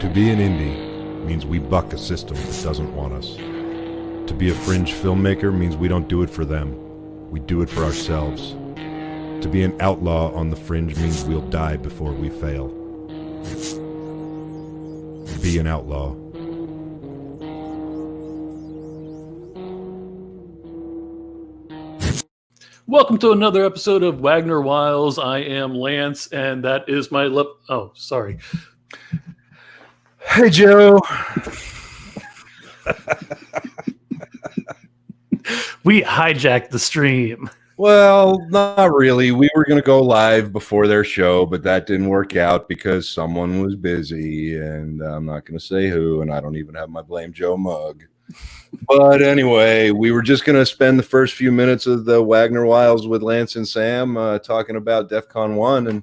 To be an indie means we buck a system that doesn't want us. To be a fringe filmmaker means we don't do it for them. We do it for ourselves. To be an outlaw on the fringe means we'll die before we fail. Be an outlaw. Welcome to another episode of Wagner Wiles. I am Lance, and that is my oh, sorry. Hey, Joe. We hijacked the stream. Well, not really. We were going to go live before their show, but that didn't work out because someone was busy, and I'm not going to say who, and I don't even have my Blame Joe mug. But anyway, we were just going to spend the first few minutes of the Wagner Wiles with Lance and Sam talking about DEF CON 1, and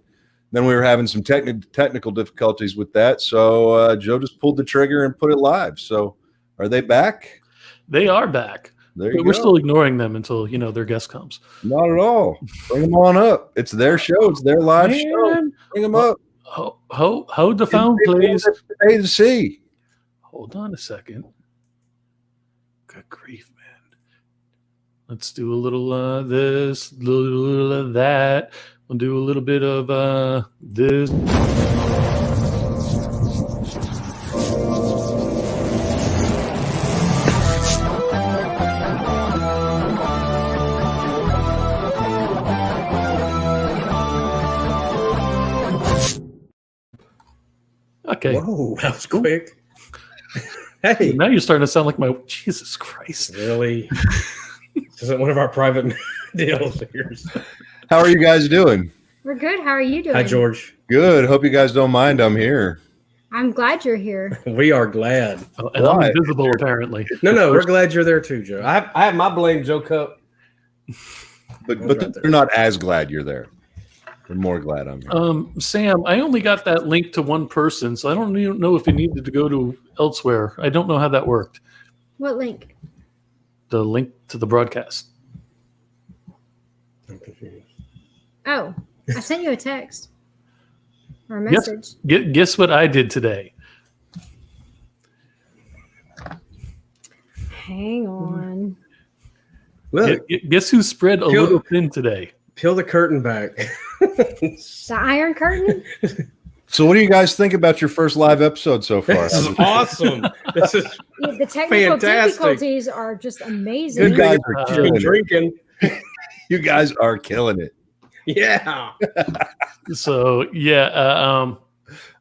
then we were having some technical difficulties with that, so Joe just pulled the trigger and put it live. So are they back? They are back. We're still ignoring them until, their guest comes. Not at all. Bring them on up. It's their show. It's their live show. Bring them up. Hold the phone, please. A to C. Hold on a second. Good grief, man. Let's do a little this, a little of that. We'll do a little bit of this. Okay. Whoa, that was quick. Hey. Now you're starting to sound like my... Jesus Christ. Really? This isn't one of our private deals here. How are you guys doing? We're good. How are you doing? Hi, George. Good. Hope you guys don't mind I'm here. I'm glad you're here. We are glad. Oh, and I'm invisible, apparently. No, we're glad you're there too, Joe. I have my Blame Joe cup. But they're not as glad you're there. They're more glad I'm here. Sam, I only got that link to one person, so I don't even know if it needed to go to elsewhere. I don't know how that worked. What link? The link to the broadcast. I'm confused. Oh, I sent you a text or a message. Guess what I did today? Hang on. Look, guess who spread a little thin today? Peel the curtain back. The Iron Curtain? So what do you guys think about your first live episode so far? This is awesome. This is The technical fantastic. Difficulties are just amazing. You guys are killing drinking. You guys are killing it. Yeah. So, yeah.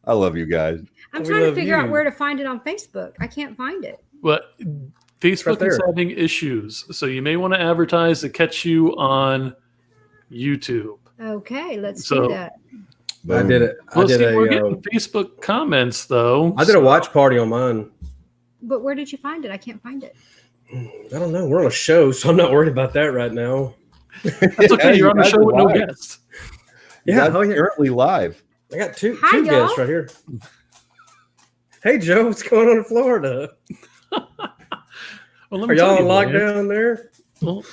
I love you guys. I'm We trying to love figure you. out where to find it on Facebook. I can't find it. But Facebook right is there. having issues, so you may want to advertise to catch you on YouTube. Okay, let's So- do that. I did it. We're getting Facebook comments, though. I did a watch party on mine. But where did you find it? I can't find it. I don't know. We're on a show, so I'm not worried about that right now. That's okay. You're on the guys show are with no live. guests. You Yeah, guys are currently live. I got two Hi, y'all. guests right here. Hey, Joe, what's going on in Florida? Well, let Are me tell y'all on you, lockdown there? Well,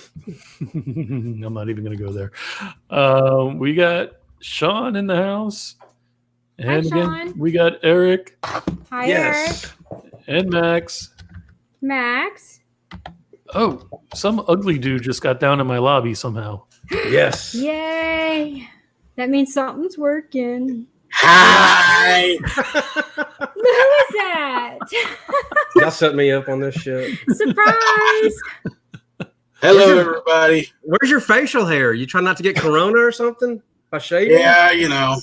I'm not even going to go there. We got Sean in the house. And Hi, again, Sean. we got Eric Hi, Yes. and Max. Eric. Max. Oh, some ugly dude just got down in my lobby somehow. Yes. Yay. That means something's working. Hi. Who is that? Y'all set me up on this shit. Surprise. Hello, everybody. Where's your facial hair? You trying not to get corona or something by shaving? Yeah,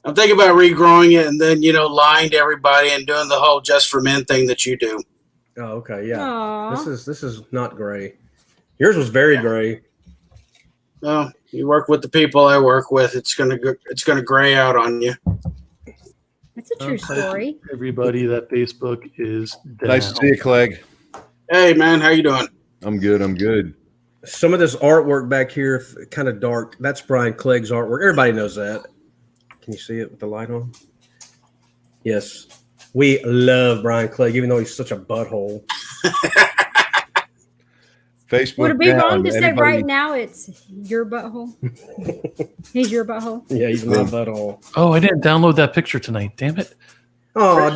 I'm thinking about regrowing it and then, lying to everybody and doing the whole just for men thing that you do. Oh, okay, yeah. Aw. This is not gray. Yours was very gray. Well, you work with the people I work with. It's gonna gray out on you. That's a true story. Everybody, that Facebook is down. Nice to see you, Clegg. Hey, man, how you doing? I'm good. I'm good. Some of this artwork back here, kind of dark. That's Brian Clegg's artwork. Everybody knows that. Can you see it with the light on? Yes. We love Brian Clegg, even though he's such a butthole. Facebook. Would it be down. wrong to say Anybody- right now it's your butthole? He's your butthole. Yeah, he's my butthole. Oh, I didn't download that picture tonight. Damn it. Oh,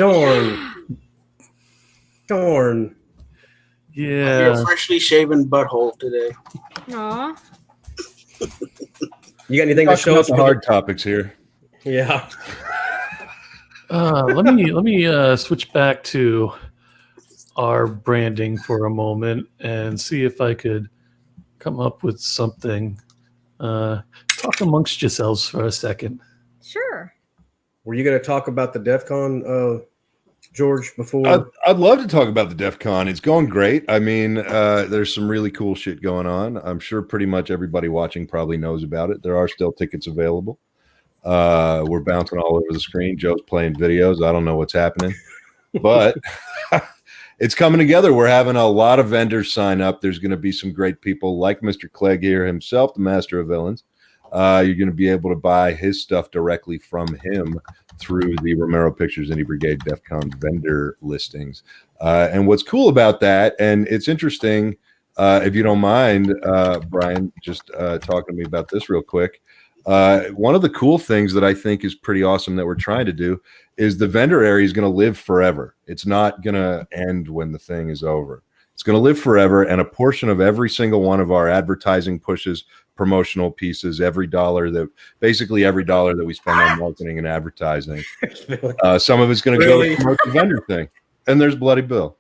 darn. Yeah. Your freshly shaven butthole today. Aw. You got anything to Talk show about us? the hard topics here. Yeah. Let me switch back to our branding for a moment and see if I could come up with something. Talk amongst yourselves for a second. Sure. Were you going to talk about the DEF CON, George, before? I'd love to talk about the DEF CON. It's going great. I mean, there's some really cool shit going on. I'm sure pretty much everybody watching probably knows about it. There are still tickets available. We're bouncing all over the screen. Joe's playing videos. I don't know what's happening, but it's coming together. We're having a lot of vendors sign up. There's going to be some great people like Mr. Clegg here himself, the master of villains. You're going to be able to buy his stuff directly from him through the Romero Pictures Indie Brigade DEF CON vendor listings. And what's cool about that, and it's interesting, if you don't mind, Brian, just talking to me about this real quick. One of the cool things that I think is pretty awesome that we're trying to do is the vendor area is going to live forever. It's not going to end when the thing is over. It's going to live forever, and a portion of every single one of our advertising pushes, promotional pieces, basically every dollar that we spend on marketing and advertising, some of it's going to go to promote the vendor thing. And there's Bloody Bill.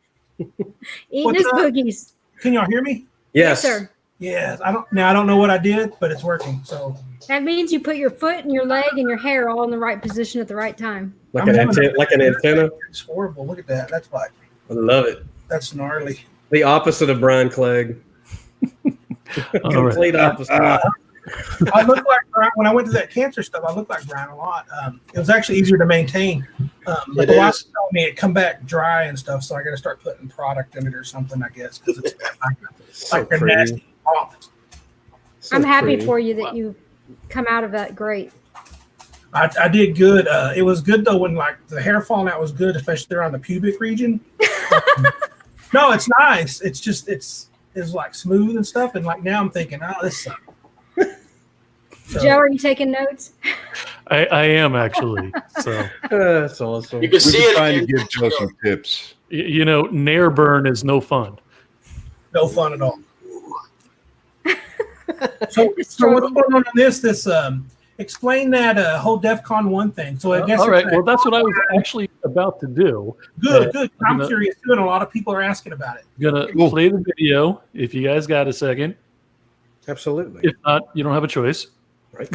Eating his boogies. Can y'all hear me? Yes. Sir. Yes. I don't know what I did, but it's working. So That means you put your foot and your leg and your hair all in the right position at the right time. Like an antenna. it's horrible. Look at that. That's like I love it. that's gnarly. The opposite of Brian Clegg. Complete opposite. I look like Brian when I went to that cancer stuff. I look like Brian a lot. It was actually easier to maintain. But the wife told me it come back dry and stuff, so I got to start putting product in it or something. I guess because it's like a nasty pop. So I'm happy pretty. for you that you come out of that great. I did good. It was good though when like the hair falling out was good, especially around the pubic region. No, it's nice. It's just it's like smooth and stuff. And like now I'm thinking, oh, this sucks. So, Joe, are you taking notes? I am actually. So That's awesome. You can see it. Trying to in- give Joe some tips. you know, nair burn is no fun. no fun at all. So what's going on in this? Explain that whole DEF CON 1 thing. So I guess All right. Well, that's what I was actually about to do. good. I'm gonna- curious too, and a lot of people are asking about it. Gonna play the video if you guys got a second. Absolutely. If not, you don't have a choice. Right.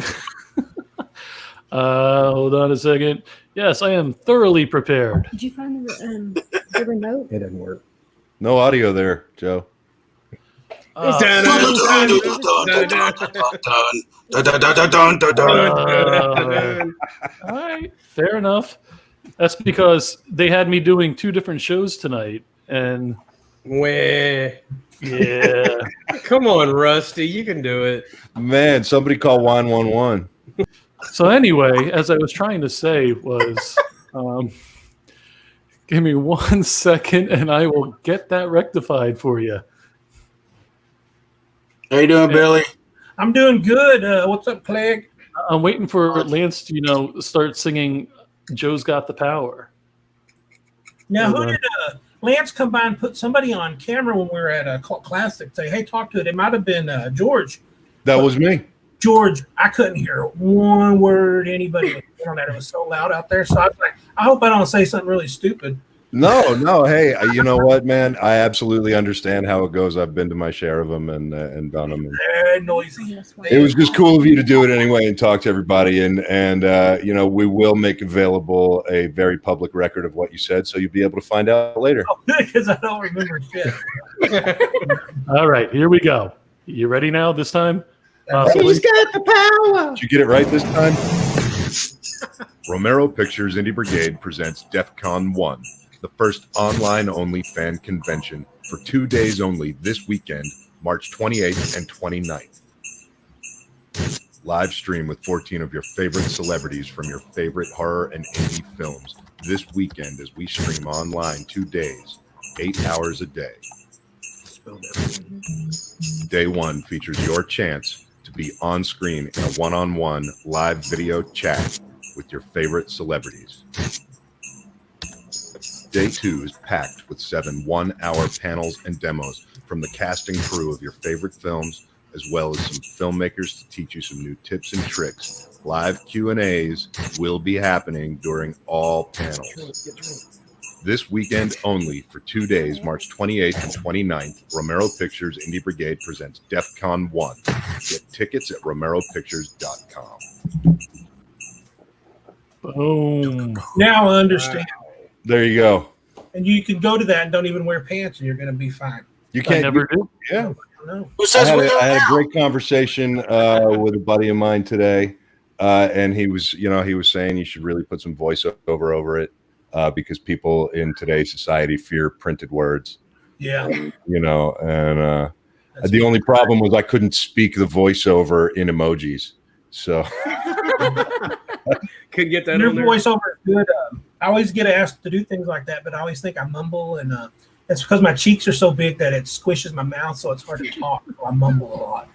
Hold on a second. Yes, I am thoroughly prepared. Did you find the remote? It doesn't work. No audio there, Joe. All right, fair enough. That's because they had me doing 2 different shows tonight, and Wah. yeah. Come on, Rusty. You can do it. Man, somebody call 911. So anyway, as I was trying to say was, give me 1 second, and I will get that rectified for you. How you doing, Billy? I'm doing good. What's up, Clegg? I'm waiting for Lance to, start singing "Joe's Got the Power." Now, Hold who on. did Lance come by and put somebody on camera when we were at a classic? Say, hey, talk to it. It might have been George. That was me. George, I couldn't hear one word anybody was saying on that. It was so loud out there. So I was like, I hope I don't say something really stupid. No. Hey, you know what, man? I absolutely understand how it goes. I've been to my share of them and done them. Very noisy. It was just cool of you to do it anyway and talk to everybody. And we will make available a very public record of what you said, so you'll be able to find out later. Because I don't remember shit. All right, here we go. You ready now? This time? He's got the power. Did you get it right this time? Romero Pictures Indie Brigade presents DEF CON 1, the first online-only fan convention for 2 days only this weekend, March 28th and 29th. Live stream with 14 of your favorite celebrities from your favorite horror and indie films this weekend as we stream online 2 days, 8 hours a day. Day one features your chance to be on screen in a one-on-one live video chat with your favorite celebrities. Day two is packed with 7 one-hour panels and demos from the casting crew of your favorite films, as well as some filmmakers to teach you some new tips and tricks. Live Q&As will be happening during all panels. This weekend only, for 2 days, March 28th and 29th, Romero Pictures Indie Brigade presents DEF CON 1. Get tickets at romeropictures.com. Boom. Now I understand. There you go. And you can go to that and don't even wear pants, and you're going to be fine. You I can't never do. Yeah. No. Who says we I had a don't great conversation with a buddy of mine today, and he was saying you should really put some voiceover over it because people in today's society fear printed words. Yeah. And the only problem was I couldn't speak the voiceover in emojis, so Could get that Your on there. voiceover is good. I always get asked to do things like that, but I always think I mumble, and it's because my cheeks are so big that it squishes my mouth, so it's hard to talk. So I mumble a lot.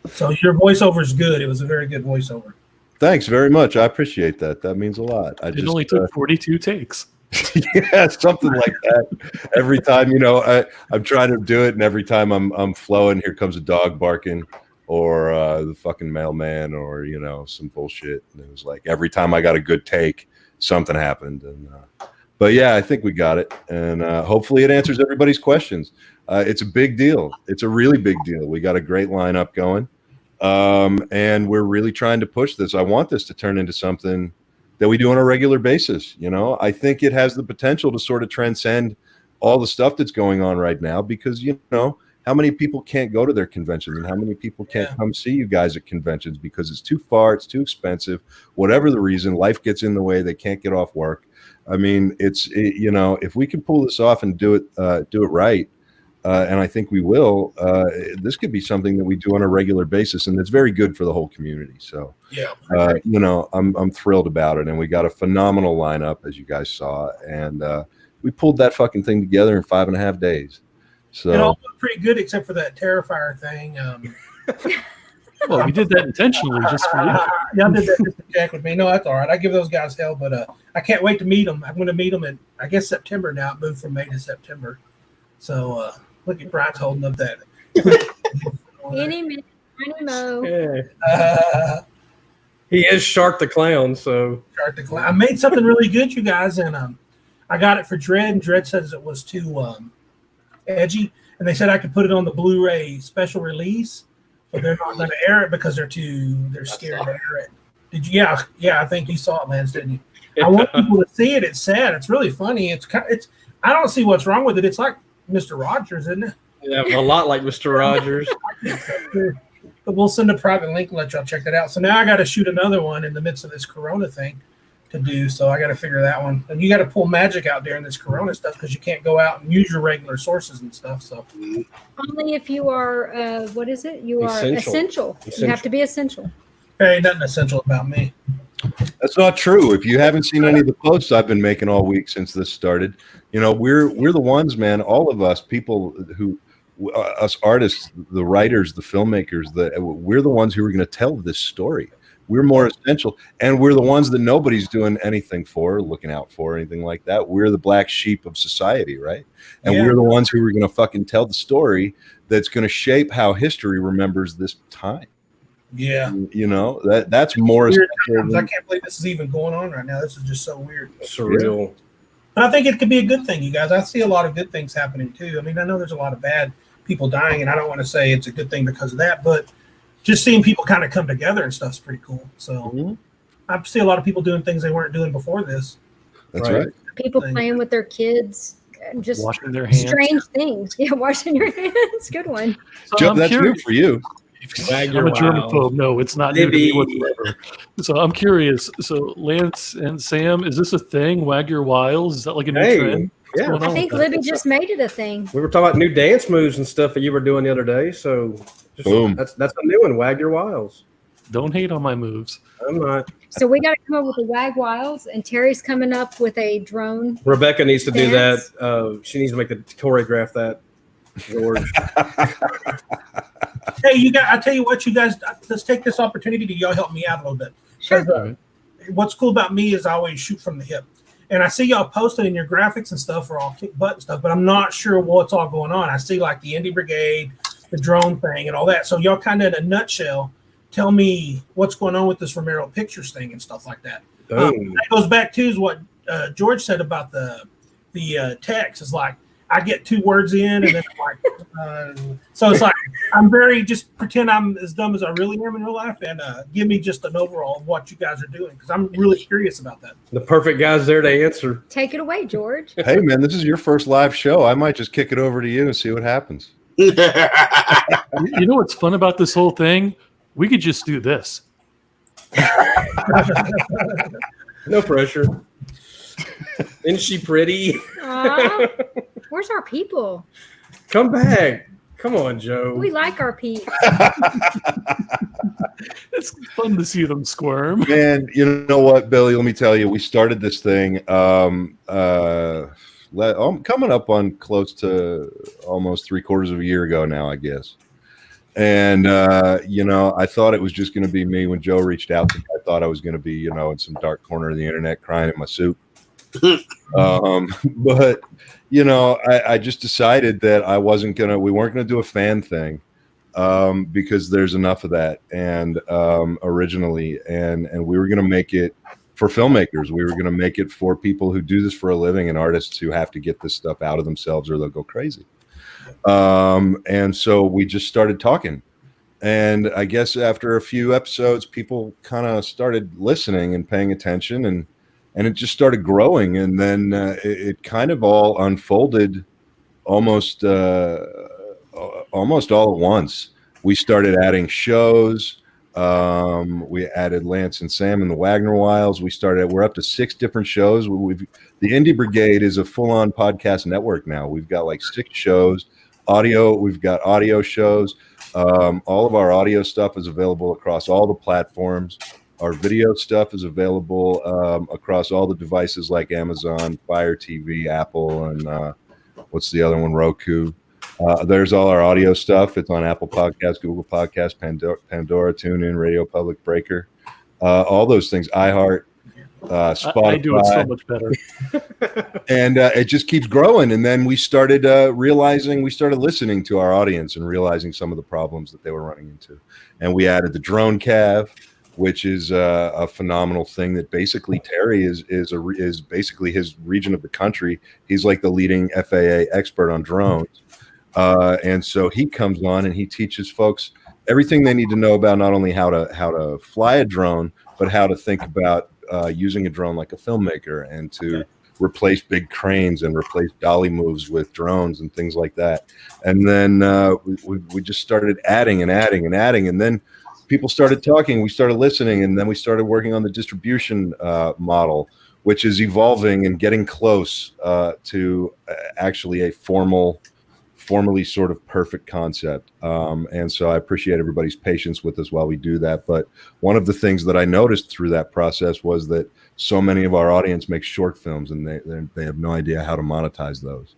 So your voiceover is good. It was a very good voiceover. thanks very much. I appreciate that. That means a lot. It only took 42 takes. Yeah, something like that. Every time, I'm trying to do it, and every time I'm flowing, here comes a dog barking, or the fucking mailman, or some bullshit. And it was like every time I got a good take, something happened. And but yeah, I think we got it, and hopefully it answers everybody's questions. It's a big deal. It's a really big deal. We got a great lineup going, and we're really trying to push this. I want this to turn into something that we do on a regular basis. I think it has the potential to sort of transcend all the stuff that's going on right now, because how many people can't go to their conventions, and how many people can't come see you guys at conventions because it's too far, it's too expensive, whatever the reason, life gets in the way, they can't get off work. I mean, if we can pull this off and do it right, and I think we will, this could be something that we do on a regular basis, and it's very good for the whole community. So, Yeah. I'm thrilled about it, and we got a phenomenal lineup, as you guys saw, and we pulled that fucking thing together in 5.5 days. So It all looked pretty good, except for that Terrifier thing. Well, we did that intentionally just for you. Y'all did that just to jack with me. No, that's all right. I give those guys hell, but I can't wait to meet them. I'm going to meet them in, I guess, September now. It moved from May to September. So look at Brian's holding up that. Any minute, tiny mo. Yeah. He is Shark the Clown, so I made something really good, you guys, and I got it for Dredd, and Dredd says it was too edgy, and they said I could put it on the Blu-ray special release, but they're not going to air it because they're scared to air it. Did you? Yeah, I think you saw it, Lance, didn't you? I want people to see it. It's sad. It's really funny. I don't see what's wrong with it. It's like Mr. Rogers, isn't it? yeah, a lot like Mr. Rogers. But we'll send a private link and let y'all check that out. So now I got to shoot another one in the midst of this Corona thing to do. So I got to figure that one. And you got to pull magic out during this Corona stuff because you can't go out and use your regular sources and stuff. So Only if you are, what is it? You are essential. You have to be essential. there ain't nothing essential about me. that's not true. If you haven't seen any of the posts I've been making all week since this started, we're the ones, man. All of us people who. Us artists, the writers, the filmmakers, we're the ones who are going to tell this story. We're more essential, and we're the ones that nobody's doing anything for, looking out for, anything like that. We're the black sheep of society, right? And we're the ones who are going to fucking tell the story that's going to shape how history remembers this time. Yeah. That's more essential I can't believe this is even going on right now. This is just so weird. Surreal. But I think it could be a good thing, you guys. I see a lot of good things happening too. I mean, I know there's a lot of bad people dying, and I don't want to say it's a good thing because of that, but just seeing people kind of come together and stuff is pretty cool. So I see a lot of people doing things they weren't doing before this. That's right. People playing with their kids, just Washing their hands. strange things. Yeah, washing your hands. Good one. So Jeff, I'm that's new curious. for you. Wagner I'm a Wiles. germaphobe. No, it's not new to me whatsoever. So I'm curious. So Lance and Sam, is this a thing? Wagner Wiles? Is that like a new trend? What's yeah. going I on think with that? Libby just made it a thing. We were talking about new dance moves and stuff that you were doing the other day. So Boom. that's a new one, Wagner Wiles. Don't hate on my moves. I'm not. So we got to come up with the Wag Wiles, and Terry's coming up with a drone. Rebecca needs to do Dance. that. She needs to make the choreograph that. George. Hey, you guys! I tell you what, you guys, let's take this opportunity to y'all help me out a little bit. Sure. What's cool about me is I always shoot from the hip, and I see y'all posted in your graphics and stuff are all kick butt and stuff, but I'm not sure what's all going on. I see like the Indie Brigade, the drone thing, and all that. So y'all kind of in a nutshell, tell me what's going on with this Romero Pictures thing and stuff like that. That goes back to is what George said about the text. Is like I get 2 words in, and then I'm like, so it's like I'm very just pretend I'm as dumb as I really am in real life, and give me just an overall of what you guys are doing because I'm really curious about that. The perfect guy's there to answer. Take it away, George. Hey, man, this is your first live show. I might just kick it over to you and see what happens. You know what's fun about this whole thing? We could just do this. No pressure. Isn't she pretty? Where's our people? Come back. Come on, Joe. We like our peeps. It's fun to see them squirm. Man, you know what, Billy? Let me tell you, we started this thing coming up on close to almost 3/4 of a year ago now, I guess. And, I thought it was just going to be me when Joe reached out to me. I thought I was going to be, in some dark corner of the internet crying in my soup. But, I just decided that we weren't going to do a fan thing because there's enough of that. And originally, and we were going to make it for filmmakers. We were going to make it for people who do this for a living and artists who have to get this stuff out of themselves or they'll go crazy. And so we just started talking, and I guess after a few episodes, people kind of started listening and paying attention, and it just started growing. And then it kind of all unfolded almost all at once. We started adding shows. We added Lance and Sam and the Wagner Wiles. We're up to 6 different shows. The Indie Brigade is a full-on podcast network now. We've got like 6 shows. We've got audio shows. All of our audio stuff is available across all the platforms. Our video stuff is available across all the devices like Amazon, Fire TV, Apple, and what's the other one? Roku. There's all our audio stuff. It's on Apple Podcasts, Google Podcasts, Pandora, TuneIn, Radio Public, Breaker, all those things. iHeart, Spotify. I do it so much better. And it just keeps growing. And then we started listening to our audience and realizing some of the problems that they were running into. And we added the drone cav, which is a phenomenal thing that basically Terry is basically his region of the country. He's like the leading FAA expert on drones. And so he comes on and he teaches folks everything they need to know about not only how to fly a drone, but how to think about using a drone like a filmmaker and to replace big cranes and replace dolly moves with drones and things like that. And then we just started adding and adding and adding. And then people started talking, we started listening, and then we started working on the distribution model, which is evolving and getting close to actually a formally sort of perfect concept. And so I appreciate everybody's patience with us while we do that. But one of the things that I noticed through that process was that so many of our audience makes short films and they have no idea how to monetize those.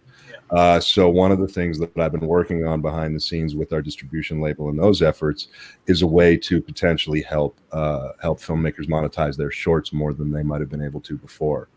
So one of the things that I've been working on behind the scenes with our distribution label and those efforts is a way to potentially help filmmakers monetize their shorts more than they might have been able to before.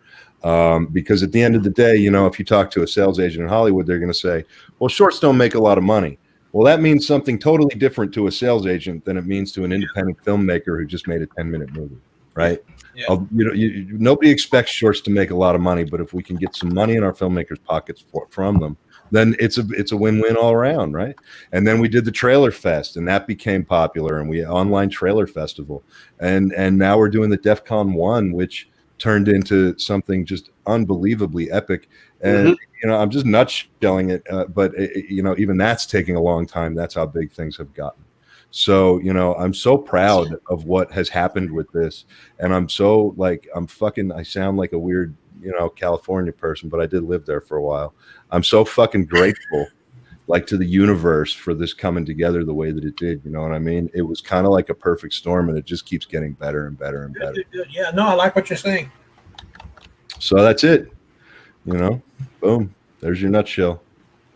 Because at the end of the day, if you talk to a sales agent in Hollywood, they're going to say, well, shorts don't make a lot of money. Well, that means something totally different to a sales agent than it means to an independent filmmaker who just made a 10-minute movie, right? Yeah. Nobody expects shorts to make a lot of money, but if we can get some money in our filmmakers' pockets from them, then it's a win-win all around, right? And then we did the Trailer Fest, and that became popular, and we online trailer festival, and now we're doing the DEF CON 1, which turned into something just unbelievably epic. And I'm just nutshelling it, but even that's taking a long time. That's how big things have gotten. So I'm so proud of what has happened with this, and I'm so I sound like a weird California person, but I did live there for a while. I'm so fucking grateful to the universe for this coming together the way that it did. You know what I mean? It was kind of like a perfect storm, and it just keeps getting better and better and better. Yeah, no, I like what you're saying. So that's it. Boom. There's your nutshell.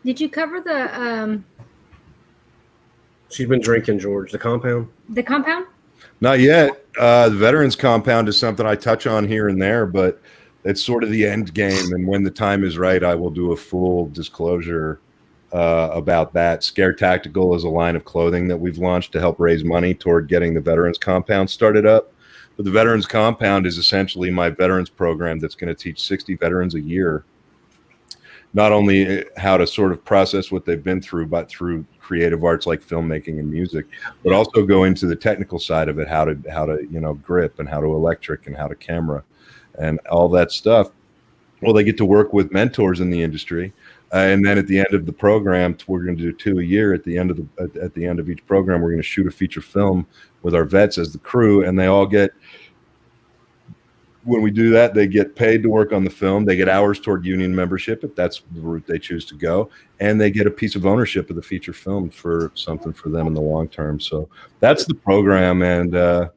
Did you cover the She's been drinking, George. The compound? the compound? Not yet. The Veterans Compound is something I touch on here and there, but it's sort of the end game. And when the time is right, I will do a full disclosure about that. Scare Tactical is a line of clothing that we've launched to help raise money toward getting the Veterans Compound started up. But the Veterans Compound is essentially my veterans program that's going to teach 60 veterans a year not only how to sort of process what they've been through, but through creative arts like filmmaking and music, but also go into the technical side of it, how to grip and how to electric and how to camera and all that stuff. Well, they get to work with mentors in the industry. And then at the end of the program, we're going to do 2 a year. At the end of each program, we're going to shoot a feature film with our vets as the crew, and they all get. When we do that, they get paid to work on the film. They get hours toward union membership if that's the route they choose to go, and they get a piece of ownership of the feature film for something for them in the long term. So that's the program, and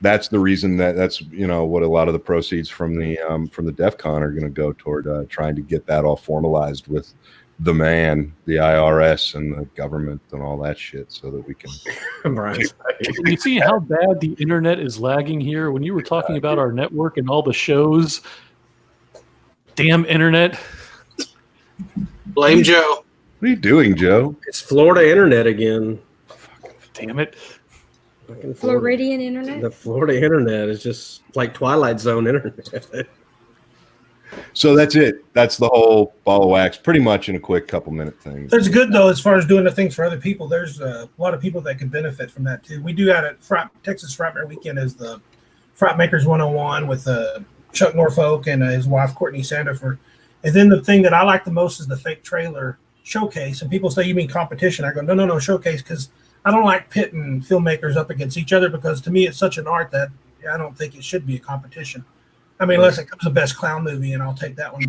that's the reason that's what a lot of the proceeds from the DEF CON are going to go toward trying to get that all formalized with the IRS and the government and all that shit, so that we can. You see how bad the internet is lagging here? When you were talking about our network and all the shows, damn internet. Blame Joe. What are you doing, Joe? It's Florida internet again. Damn it. Floridian internet? The Florida internet is just like Twilight Zone internet. So that's it. That's the whole ball of wax, pretty much in a quick couple minute thing. That's good, though, as far as doing the things for other people. There's a lot of people that could benefit from that, too. We do out at Texas Frightmare Weekend as the Fright Makers 101 with Chuck Norfolk and his wife, Courtney Sandifer. And then the thing that I like the most is the fake trailer showcase. And people say, you mean competition? I go, no, showcase, because I don't like pitting filmmakers up against each other, because to me it's such an art that I don't think it should be a competition. I mean, unless it comes the best clown movie, and I'll take that one.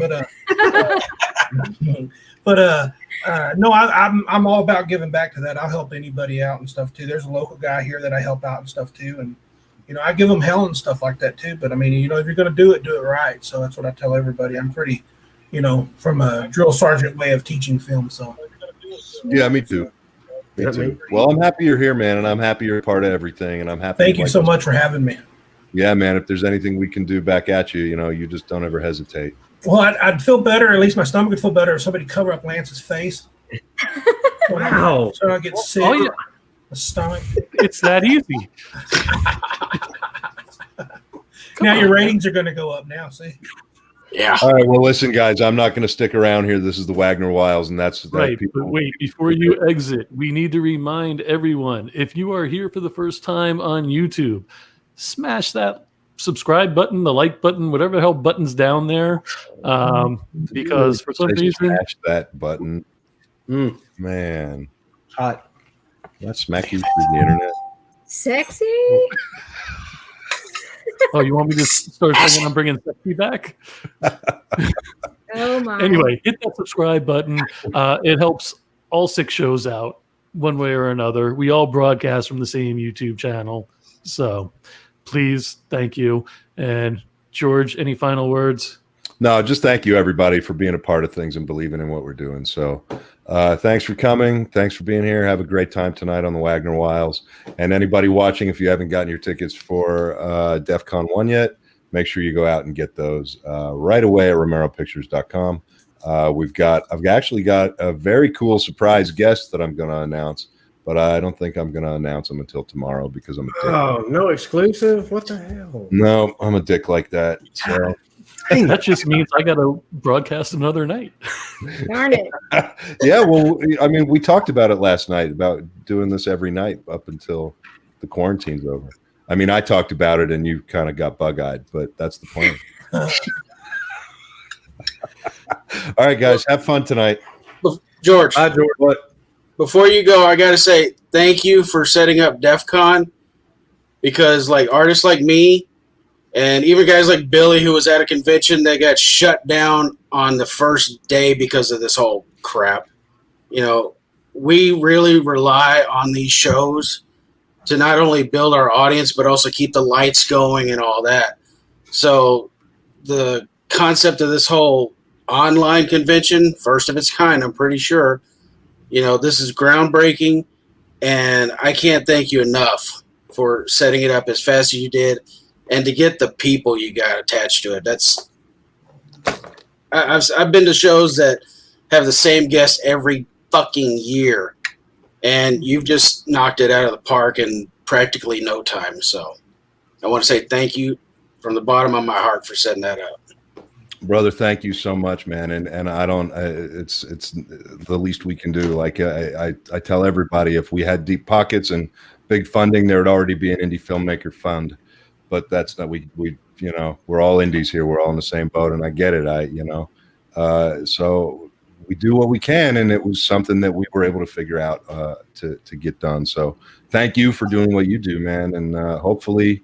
No, I'm all about giving back to that. I'll help anybody out and stuff too. There's a local guy here that I help out and stuff too, and I give them hell and stuff like that too. But I mean, if you're going to do it right. So that's what I tell everybody. I'm pretty, from a drill sergeant way of teaching film. So yeah, me too. Me too. Well, I'm happy you're here, man, and I'm happy you're a part of everything, and I'm happy. Thank you so much for having me. Yeah, man, if there's anything we can do back at you, you just don't ever hesitate. Well, I'd feel better, at least my stomach would feel better if somebody cover up Lance's face. Wow. So I get sick. Oh, yeah. The stomach. It's that easy. Now your ratings are going to go up now, see? Yeah. All right, well, listen, guys, I'm not going to stick around here. This is the Wagner Wiles, and that's Right, people. but wait, before you exit, we need to remind everyone, if you are here for the first time on YouTube, smash that subscribe button, the like button, whatever the hell button's down there, because for some reason, smash that button, man, Hot. that smack you through the internet. Sexy? oh, you want me to start saying I'm bringing sexy back? Oh my. Anyway, hit that subscribe button. It helps all 6 shows out one way or another. We all broadcast from the same YouTube channel, so please, thank you. And George, any final words? No, just thank you, everybody, for being a part of things and believing in what we're doing. So thanks for coming. Thanks for being here. Have a great time tonight on the Wagner Wiles. And anybody watching, if you haven't gotten your tickets for DEF CON 1 yet, make sure you go out and get those right away at romeropictures.com. I've actually got a very cool surprise guest that I'm going to announce, but I don't think I'm going to announce them until tomorrow because I'm a dick. Oh, no exclusive? What the hell? No, I'm a dick like that. So that just means I got to broadcast another night. Darn it. yeah, well, I mean, we talked about it last night about doing this every night up until the quarantine's over. I mean, I talked about it and you kind of got bug-eyed, but that's the plan. All right, guys, have fun tonight. George. Hi, George. What? Before you go, I got to say thank you for setting up DEF CON, because like artists like me and even guys like Billy, who was at a convention that got shut down on the first day because of this whole crap. We really rely on these shows to not only build our audience, but also keep the lights going and all that. So the concept of this whole online convention, first of its kind, I'm pretty sure. You know, this is groundbreaking, and I can't thank you enough for setting it up as fast as you did, and to get the people you got attached to it. I've been to shows that have the same guests every fucking year, and you've just knocked it out of the park in practically no time. So I want to say thank you from the bottom of my heart for setting that up. Brother, thank you so much, man. And I don't, it's the least we can do. Like I tell everybody, if we had deep pockets and big funding, there would already be an indie filmmaker fund, but that's not, we, you know, we're all indies here. We're all in the same boat, and I get it. You know, so we do what we can, and it was something that we were able to figure out to get done. So thank you for doing what you do, man. And hopefully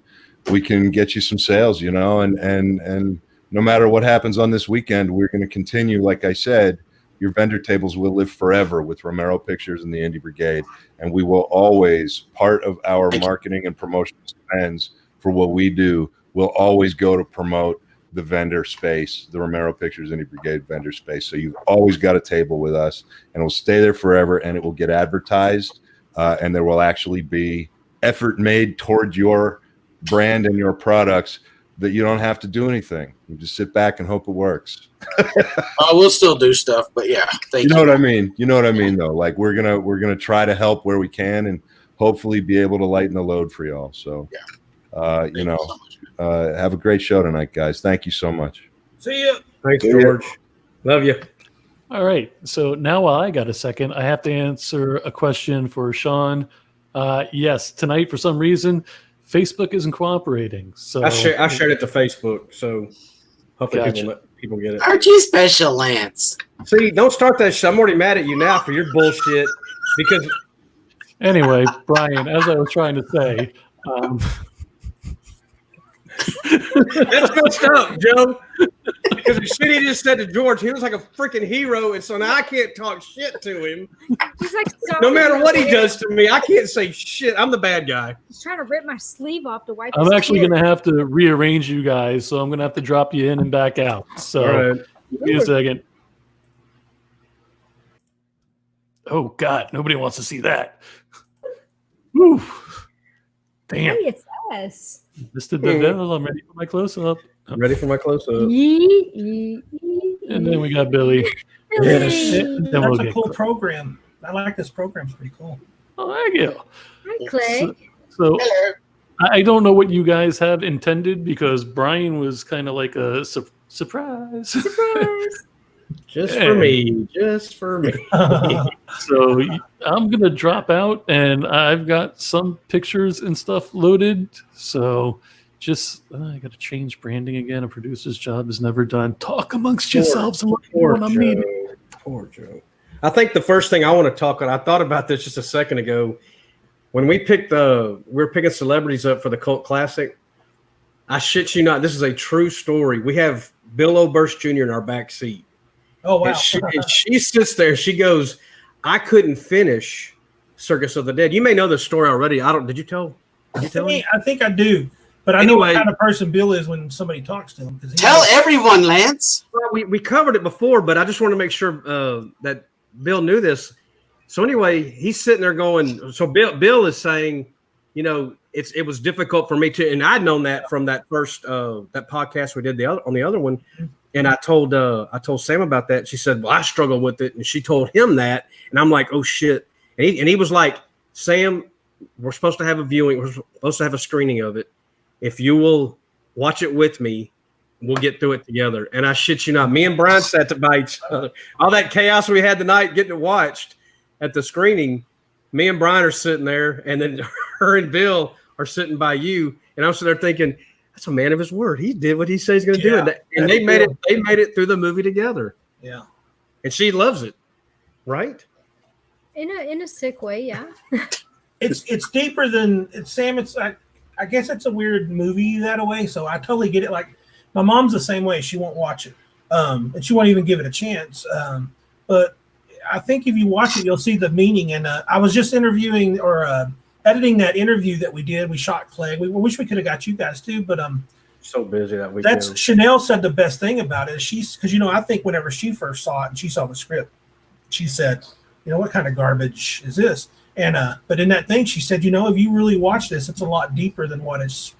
we can get you some sales, you know, and no matter what happens on this weekend, we're going to continue. Like I said, your vendor tables will live forever with Romero Pictures and the Indie Brigade. And we will always, part of our marketing and promotion spends for what we do, will always go to promote the vendor space, the Romero Pictures Indie Brigade vendor space. So you've always got a table with us, and it will stay there forever, and it will get advertised, and there will actually be effort made toward your brand and your products that you don't have to do anything. You just sit back and hope it works. We'll still do stuff, but yeah, thank you. You know what I mean? You know what I mean, though. Like we're gonna try to help where we can, and hopefully be able to lighten the load for y'all. So, yeah. You know, have a great show tonight, guys. Thank you so much. See you. Thanks, George. Love you. All right. So now while I got a second, I have to answer a question for Sean. Yes, tonight for some reason, Facebook isn't cooperating. So I shared it to Facebook, so hopefully Gotcha. people get it. Aren't you special, Lance? See, don't start that shit. I'm already mad at you now for your bullshit because anyway, Brian, as I was trying to say, that's messed up, Joe. Because the shit he just said to George, he was like a freaking hero, and so now I can't talk shit to him. He's like, No matter what he does to me, I can't say shit. I'm the bad guy. He's trying to rip my sleeve off to wipe. I'm his actually tears. going to have to rearrange you guys, so I'm going to have to drop you in and back out. So All right. give me a second. Oh, God, nobody wants to see that. Whew. Damn. Hey, it's us. Mr. DeVille, I'm ready for my close-up. I'm ready for my close-up. And then we got Billy. Yes. And then That's we'll a get cool Clay. program. I like this program. It's pretty cool. Oh, thank you. Hi, Clay. So I don't know what you guys have intended because Brian was kind of like a surprise. Surprise. Just for me. Just for me. So I'm going to drop out, and I've got some pictures and stuff loaded. So just, I got to change branding again. A producer's job is never done. Talk amongst yourselves and what you Poor want to meet. Joe. Poor Joe. I think the first thing I want to talk about, I thought about this just a second ago. When we we're picking celebrities up for the Cult Classic, I shit you not, this is a true story. We have Bill Oberst Jr. in our back seat. Oh, wow. And she sits there. She goes, I couldn't finish Circus of the Dead. You may know the story already. Did you tell me? I think I do. But I know what kind of person Bill is when somebody talks to him. Tell everyone, Lance. Well, we covered it before, but I just want to make sure that Bill knew this. So anyway, he's sitting there going, so Bill is saying, you know, it was difficult for me to, and I'd known that from that first that podcast we did on the other one. And I told Sam about that. She said, well, I struggle with it. And she told him that. And I'm like, oh, shit. And he was like, Sam, we're supposed to have a viewing. We're supposed to have a screening of it. If you will watch it with me, we'll get through it together. And I shit you not, me and Brian sat by each other. All that chaos we had tonight getting it watched at the screening, me and Brian are sitting there. And then her and Bill are sitting by you. And I'm sitting there thinking, that's a man of his word. He did what he said he's going to do. And they made it. They made it through the movie together. Yeah. And she loves it, right? In a sick way, yeah. It's deeper than Sam. It's I guess it's a weird movie that way. So I totally get it. Like my mom's the same way. She won't watch it, and she won't even give it a chance. But I think if you watch it, you'll see the meaning. And I was just interviewing or editing that interview that we did. We shot Clegg. We wish we could have got you guys too, but So busy that weekend. That's Chanel said the best thing about it. Because I think whenever she first saw it and she saw the script, she said, what kind of garbage is this? And but in that thing, she said, if you really watch this, it's a lot deeper than what it's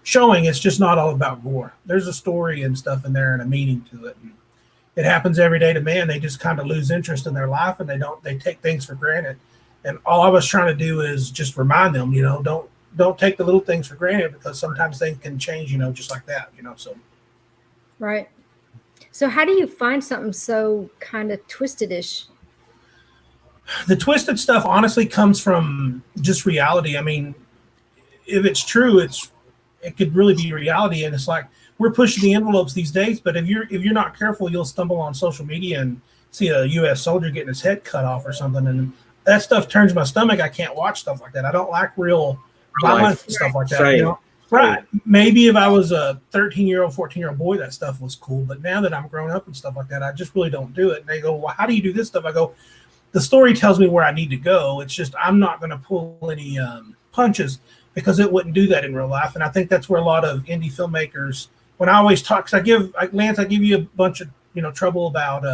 showing. It's just not all about gore. There's a story and stuff in there and a meaning to it. And it happens every day to man. They just kind of lose interest in their life and they take things for granted. And all I was trying to do is just remind them, don't take the little things for granted, because sometimes things can change, just like that, so. Right. So how do you find something so kind of twisted-ish? The twisted stuff honestly comes from just reality. I mean, if it's true, it could really be reality. And it's like, we're pushing the envelopes these days, but if you're not careful, you'll stumble on social media and see a U.S. soldier getting his head cut off or something. And that stuff turns my stomach. I can't watch stuff like that. I don't like real violence and stuff like that. Same. Right. Maybe if I was a 13-year-old, 14-year-old boy, that stuff was cool. But now that I'm grown up and stuff like that, I just really don't do it. And they go, well, how do you do this stuff? I go, the story tells me where I need to go. It's just I'm not going to pull any punches, because it wouldn't do that in real life. And I think that's where a lot of indie filmmakers, when I always talk, because Lance, I give you a bunch of trouble about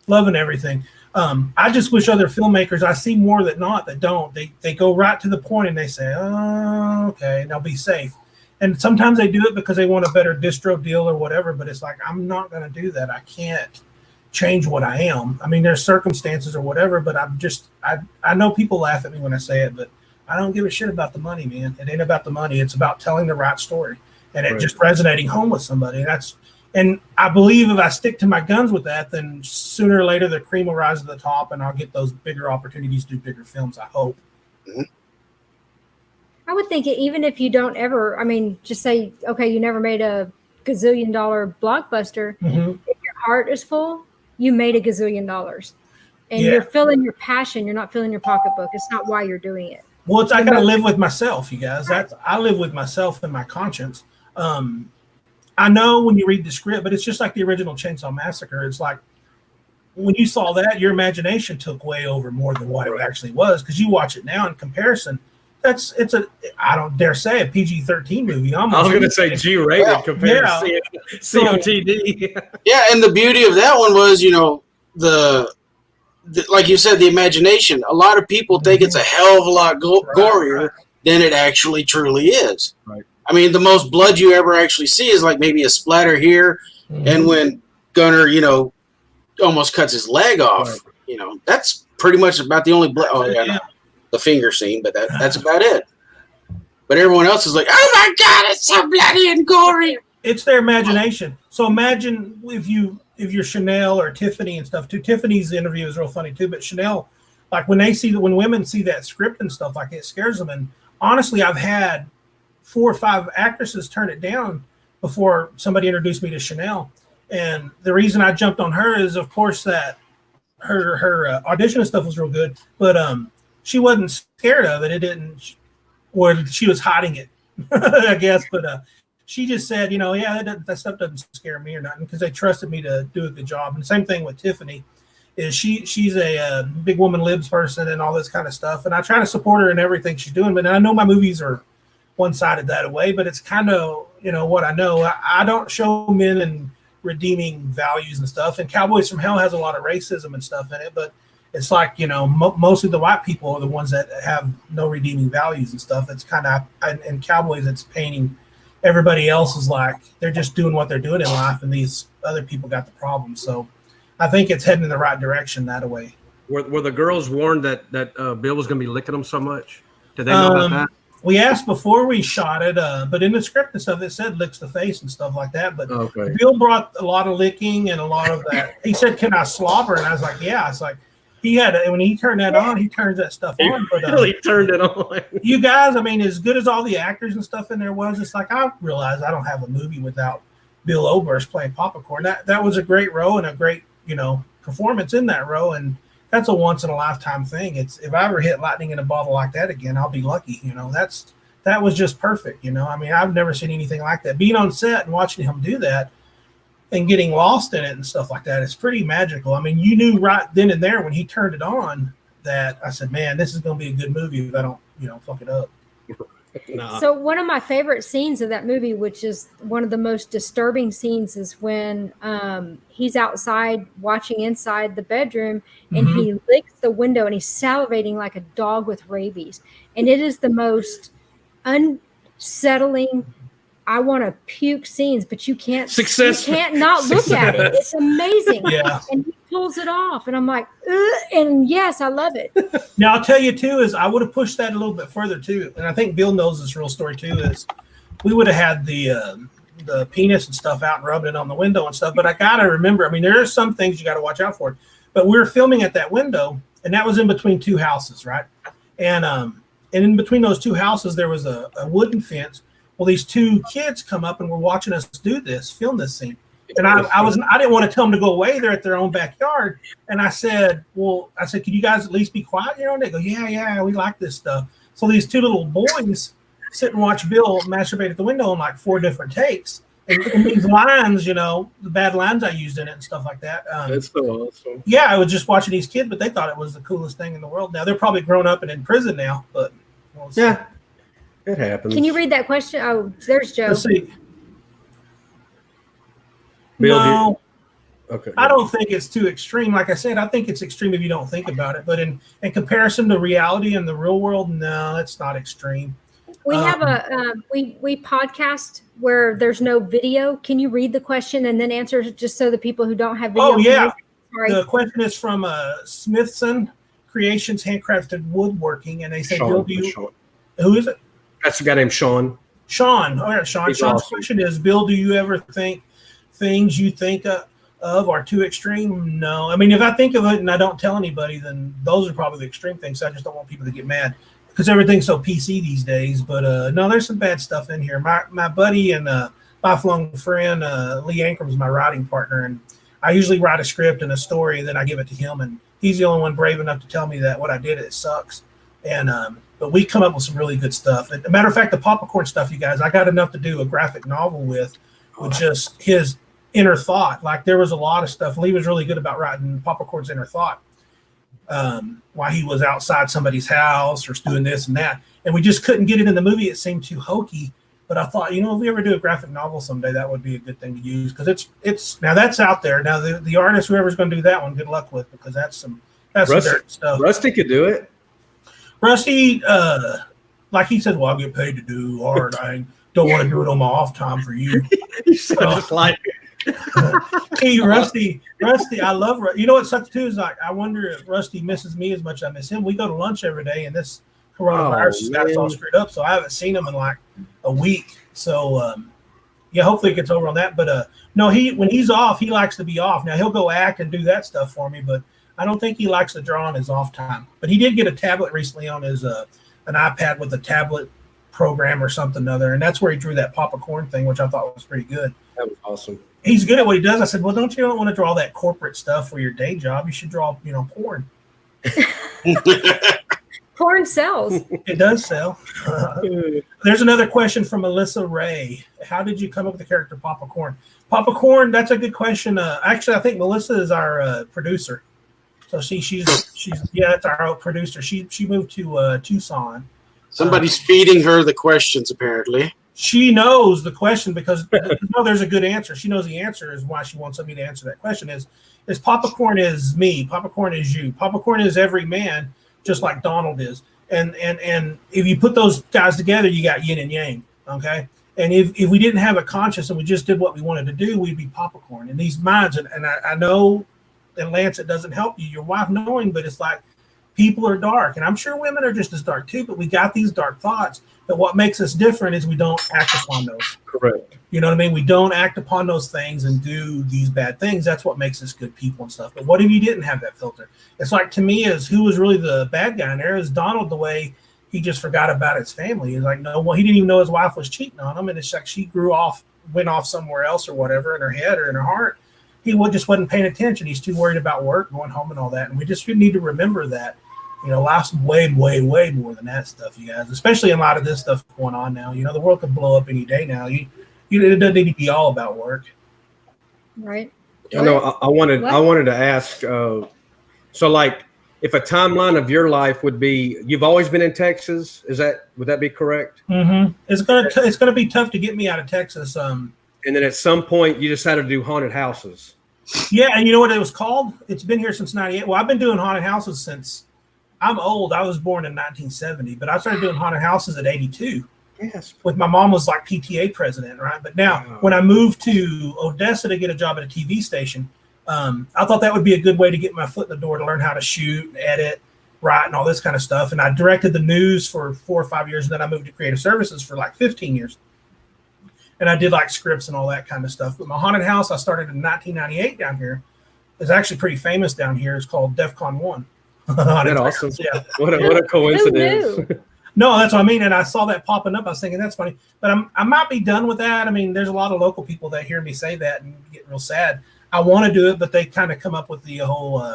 love and everything. I just wish other filmmakers, I see more that don't. They go right to the point and they say, oh, okay, and they'll be safe. And sometimes they do it because they want a better distro deal or whatever, but it's like, I'm not going to do that. I can't change what I am. I mean, there's circumstances or whatever, but I know people laugh at me when I say it, but I don't give a shit about the money, man. It ain't about the money. It's about telling the right story and it just resonating home with somebody. And I believe if I stick to my guns with that, then sooner or later the cream will rise to the top and I'll get those bigger opportunities to do bigger films, I hope. I would think even if you don't ever, just say, okay, you never made a gazillion-dollar blockbuster. Mm-hmm. If your heart is full, you made $1 gazillion. And you're filling your passion. You're not filling your pocketbook. It's not why you're doing it. Well, I got to live with myself, you guys. I live with myself and my conscience. I know when you read the script, but it's just like the original Chainsaw Massacre. It's like when you saw that, your imagination took way over more than what it actually was, because you watch it now in comparison. I don't dare say a PG-13 movie. I was going to say G-rated compared to COTD. Yeah, and the beauty of that one was, like you said, the imagination. A lot of people think it's a hell of a lot gorier than it actually truly is. Right. I mean, the most blood you ever actually see is like maybe a splatter here, and when Gunner, almost cuts his leg off, that's pretty much about the only blood. Oh yeah, no, the finger scene, but that's about it. But everyone else is like, oh my God, it's so bloody and gory. It's their imagination. So imagine if you're Chanel or Tiffany and stuff too. Tiffany's interview is real funny too, but Chanel, like when women see that script and stuff, like it scares them. And honestly, I've had 4 or 5 actresses turn it down before somebody introduced me to Chanel. And the reason I jumped on her is, of course, that her audition and stuff was real good, but she wasn't scared of it. It didn't, or she was hiding it, I guess. But she just said, that stuff doesn't scare me or nothing, because they trusted me to do a good job. And the same thing with Tiffany. Is she's a big woman libs person and all this kind of stuff. And I try to support her in everything she's doing. But I know my movies are one-sided that way, but it's kind of, what I know. I don't show men and redeeming values and stuff. And Cowboys from Hell has a lot of racism and stuff in it, but it's like, mostly the white people are the ones that have no redeeming values and stuff. It's kind of, in Cowboys, it's painting everybody else is like, they're just doing what they're doing in life, and these other people got the problem. So I think it's heading in the right direction that way. Were the girls warned that Bill was going to be licking them so much? Did they know about that? We asked before we shot it, but in the script and stuff, it said licks the face and stuff like that. But Bill brought a lot of licking and a lot of that. He said, "Can I slobber?" And I was like, "Yeah." It's like when he turned that on, he turns that stuff on. But really turned it on. You guys, as good as all the actors and stuff in there was, it's like I realized I don't have a movie without Bill Oberst playing Papa Corn. That was a great role and a great performance in that role, and that's a once in a lifetime thing. It's if I ever hit lightning in a bottle like that again, I'll be lucky. That was just perfect. I've never seen anything like that. Being on set and watching him do that and getting lost in it and stuff like that, it's pretty magical. You knew right then and there when he turned it on that I said, man, this is going to be a good movie if I don't, fuck it up. Nah. So one of my favorite scenes of that movie, which is one of the most disturbing scenes, is when he's outside watching inside the bedroom and he licks the window and he's salivating like a dog with rabies. And it is the most unsettling, I want to puke scenes, but you can't not look at it. It's amazing. Yeah. And he pulls it off and I'm like, ugh, and yes, I love it. Now I'll tell you too, is I would have pushed that a little bit further too. And I think Bill knows this real story too, is we would have had the penis and stuff out and rubbing it on the window and stuff. But I got to remember, I mean, there are some things you got to watch out for. But we were filming at that window and that was in between two houses, right? And in between those two houses, there was a wooden fence. Well, these two kids come up and were watching us film this scene. And I didn't want to tell them to go away. They're at their own backyard. And I said, can you guys at least be quiet? You know, and they go, yeah, we like this stuff. So these two little boys sit and watch Bill masturbate at the window in like 4 different takes. And these lines, you know, the bad lines I used in it and stuff like that. That's so awesome. Yeah, I was just watching these kids, but they thought it was the coolest thing in the world. Now they're probably grown up and in prison now, but yeah. It happens. Can you read that question? Oh, there's Joe. Let's see. Bill, no, okay. I don't think it's too extreme. Like I said, I think it's extreme if you don't think about it. But in comparison to reality and the real world, no, it's not extreme. We have we podcast where there's no video. Can you read the question and then answer just so the people who don't have video? Oh, yeah. Sorry. The question is from Smithson Creations Handcrafted Woodworking, and they say, Sean, Bill, do you? Sean. Who is it? That's the guy named Sean. Sean. All right, Sean. He's Sean's awesome. question is, Bill, do you ever think things you think of are too extreme? No. I mean, if I think of it and I don't tell anybody, then those are probably the extreme things. I just don't want people to get mad because everything's so PC these days. But no, there's some bad stuff in here. My buddy and lifelong friend, Lee Ankram's my writing partner, and I usually write a script and a story, and then I give it to him, and he's the only one brave enough to tell me that what I did, it sucks. And but we come up with some really good stuff. And, as a matter of fact, the popcorn stuff, you guys, I got enough to do a graphic novel with just his inner thought. Like there was a lot of stuff. Lee was really good about writing popcorn's inner thought. While he was outside somebody's house or doing this and that. And we just couldn't get it in the movie. It seemed too hokey. But I thought, you know, if we ever do a graphic novel someday, that would be a good thing to use because it's now that's out there. Now the artist, whoever's going to do that one, good luck with because that's some dirt stuff. Rusty could do it. Rusty, like he said, well, I get paid to do art. I don't want to do it on my off time for you. You said just like Hey, Rusty, I love Rusty. You know what sucks too is like I wonder if Rusty misses me as much as I miss him. We go to lunch every day, and this coronavirus has got us all screwed up, so I haven't seen him in like a week. So yeah, hopefully it gets over on that. But no, when he's off, he likes to be off. Now he'll go act and do that stuff for me, but I don't think he likes to draw on his off time. But he did get a tablet recently on his an iPad with a tablet program or something other, and that's where he drew that popcorn thing, which I thought was pretty good. that was awesome. He's good at what he does. I said, well, don't want to draw that corporate stuff for your day job? You should draw, porn. Porn sells. It does sell. There's another question from Melissa Ray. How did you come up with the character Papa Corn? Papa Corn, that's a good question. Actually, I think Melissa is our producer. So she's that's our producer. She moved to Tucson. Somebody's feeding her the questions, apparently. She knows the question because no, there's a good answer. She knows the answer is why she wants me to answer that question is Papa Corn is me. Papa Corn is you. Papa Corn is every man, just like Donald is. And if you put those guys together, you got yin and yang. Okay. And if we didn't have a conscience and we just did what we wanted to do, we'd be Papa Corn. And these minds, and I know, and Lance, it doesn't help you, your wife knowing, but it's like people are dark. And I'm sure women are just as dark too, but we got these dark thoughts. But what makes us different is we don't act upon those. Correct. You know what I mean? We don't act upon those things and do these bad things. That's what makes us good people and stuff. But what if you didn't have that filter? It's like, to me, is who was really the bad guy in there is Donald, the way he just forgot about his family. He's like, no, well, he didn't even know his wife was cheating on him. And it's like she went off somewhere else or whatever in her head or in her heart. He just wasn't paying attention. He's too worried about work, going home and all that. And we just need to remember that. Life's way, way, way more than that stuff, you guys, especially in a lot of this stuff going on now. The world could blow up any day now. It doesn't need to be all about work. Right. I know. I wanted to ask. So, like, if a timeline of your life would be, you've always been in Texas. Would that be correct? Mm-hmm. It's gonna be tough to get me out of Texas. And then at some point you decided to do haunted houses. Yeah, and you know what it was called? It's been here since '98. Well, I've been doing haunted houses since I'm old. I was born in 1970, but I started doing haunted houses at 82. Yes. With my mom was like PTA president, right? But now when I moved to Odessa to get a job at a TV station, I thought that would be a good way to get my foot in the door to learn how to shoot, edit, write, and all this kind of stuff. And I directed the news for 4 or 5 years, and then I moved to creative services for like 15 years. And I did like scripts and all that kind of stuff. But my haunted house I started in 1998 down here. It's actually pretty famous down here. It's called DEFCON 1. That's awesome. Yeah. What a coincidence. No, that's what I mean. And I saw that popping up. I was thinking, that's funny. But I might be done with that. I mean, there's a lot of local people that hear me say that and get real sad. I want to do it, but they kind of come up with the whole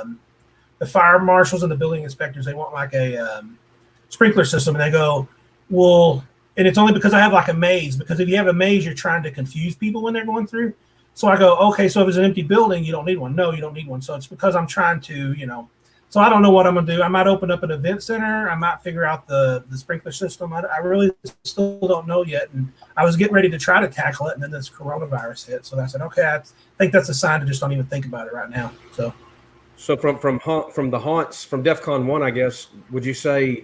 the fire marshals and the building inspectors. They want like a sprinkler system. And they go, well, and it's only because I have like a maze. Because if you have a maze, you're trying to confuse people when they're going through. So I go, okay, so if it's an empty building, you don't need one. No, you don't need one. So it's because I'm trying to, so I don't know what I'm going to do. I might open up an event center. I might figure out the sprinkler system. I really still don't know yet. And I was getting ready to try to tackle it, and then this coronavirus hit. So I said, okay, I think that's a sign to just don't even think about it right now. So from the haunts, from DEFCON 1, I guess, would you say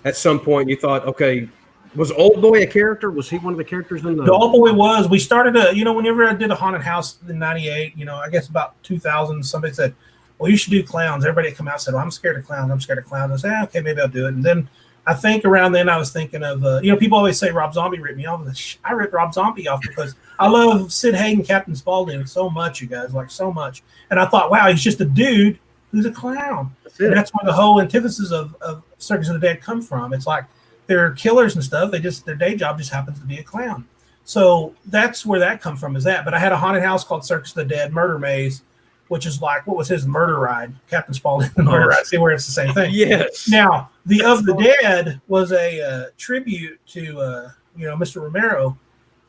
at some point you thought, okay, was Old Boy a character? Was he one of the characters in the Old Boy was. We started whenever I did a haunted house in '98, I guess about 2000, somebody said, well, you should do clowns. Everybody come out and said, well, I'm scared of clowns. I said, okay, maybe I'll do it. And then I think around then I was thinking of, people always say Rob Zombie ripped me off. I ripped Rob Zombie off because I love Sid Haig and Captain Spaulding so much, you guys, like so much. And I thought, wow, he's just a dude who's a clown. That's where the whole antithesis of Circus of the Dead come from. It's like they're killers and stuff. Their day job just happens to be a clown. So that's where that come from is that. But I had a haunted house called Circus of the Dead Murder Maze, which is like, what was his murder ride? Captain Spaulding, the murder ride. See where it's the same thing. Yes. Now, the Of the Dead was a tribute to, Mr. Romero.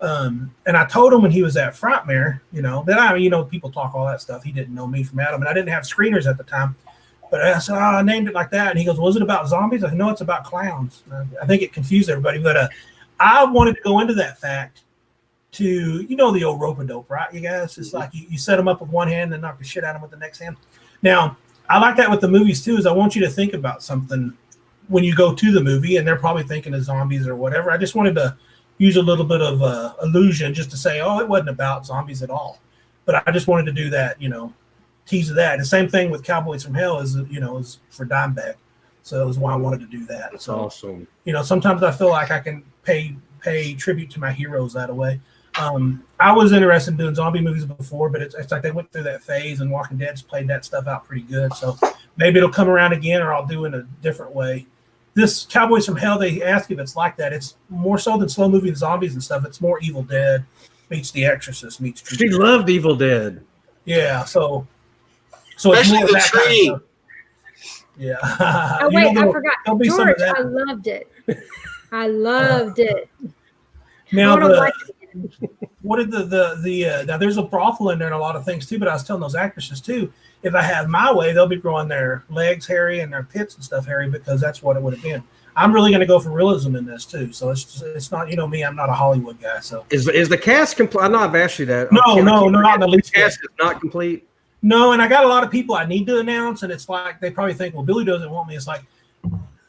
And I told him when he was at Frightmare, that people talk all that stuff. He didn't know me from Adam, and I didn't have screeners at the time. But I said, I named it like that. And he goes, was it about zombies? I said, no, it's about clowns. I think it confused everybody. But I wanted to go into that fact to, the old rope-a-dope, right, you guys? It's like you set them up with one hand and knock the shit out of them with the next hand. Now, I like that with the movies, too, is I want you to think about something when you go to the movie, and they're probably thinking of zombies or whatever. I just wanted to use a little bit of illusion just to say, oh, it wasn't about zombies at all. But I just wanted to do that, tease of that. The same thing with Cowboys from Hell is for Dimebag. So it was why I wanted to do that. That's so awesome. Sometimes I feel like I can pay tribute to my heroes that way. I was interested in doing zombie movies before, but it's like they went through that phase, and Walking Dead's played that stuff out pretty good. So maybe it'll come around again, or I'll do it in a different way. This Cowboys from Hell, they ask if it's like that. It's more so than slow moving zombies and stuff. It's more Evil Dead meets The Exorcist meets True. She loved Evil Dead. Yeah, so especially it's more the that tree. Kind of yeah. Oh wait, I forgot. George, I loved it. I loved it. Now what did the now there's a brothel in there and a lot of things too, but I was telling those actresses too, if I had my way, they'll be growing their legs hairy and their pits and stuff hairy because that's what it would have been. I'm really going to go for realism in this too, so it's not me. I'm not a Hollywood guy. So is the cast complete? I know I've asked you that. No, not the least. The cast is not complete. No, and I got a lot of people I need to announce, and it's like they probably think, well, Billy doesn't want me. It's like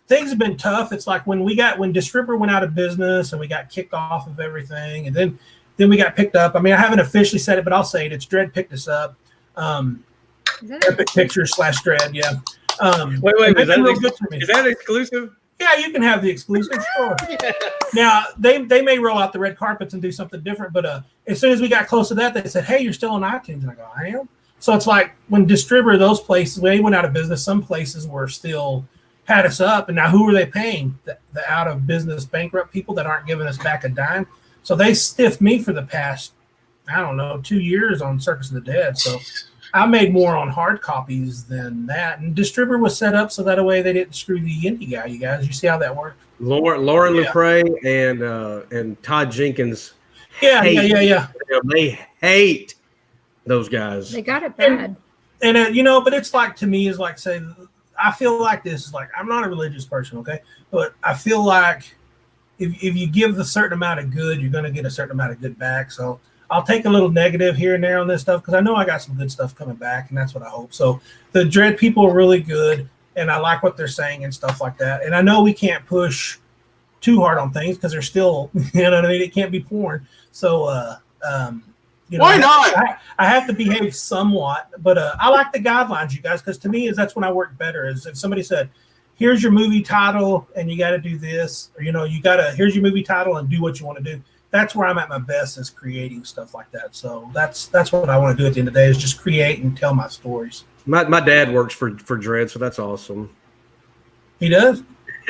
things have been tough. It's like when Distribber went out of business and we got kicked off of everything, and then we got picked up. I mean, I haven't officially said it, but I'll say it. It's Dread picked us up. Epic Pictures / Dread, yeah. Wait, is that exclusive? Yeah, you can have the exclusive, sure. Yeah. Now, they may roll out the red carpets and do something different, but as soon as we got close to that, they said, hey, you're still on iTunes. And I go, I am? So it's like when Distribber, those places, when they went out of business, some places were still had us up. And now who are they paying? The out of business bankrupt people that aren't giving us back a dime. So they stiffed me for the past, 2 years on Circus of the Dead. So I made more on hard copies than that. And Distribber was set up so that way they didn't screw the indie guy, you guys. You see how that worked? Lauren Lepre and Todd Jenkins. Yeah. They hate those guys. They got it bad. And but it's like, to me, is like, say, I feel like this is like, I'm not a religious person, okay? But I feel like if you give a certain amount of good, you're going to get a certain amount of good back. So I'll take a little negative here and there on this stuff because I know I got some good stuff coming back, and that's what I hope. So the Dread people are really good, and I like what they're saying and stuff like that. And I know we can't push too hard on things because they're still, you know what I mean? It can't be porn. So, you know, Why not? I have to behave somewhat, but I like the guidelines, you guys, because to me, that's when I work better. Is if somebody said, "Here's your movie title, and you got to do this," or here's your movie title and do what you want to do. That's where I'm at my best, is creating stuff like that. So that's what I want to do at the end of the day, is just create and tell my stories. My dad works for Dread, so that's awesome. He does.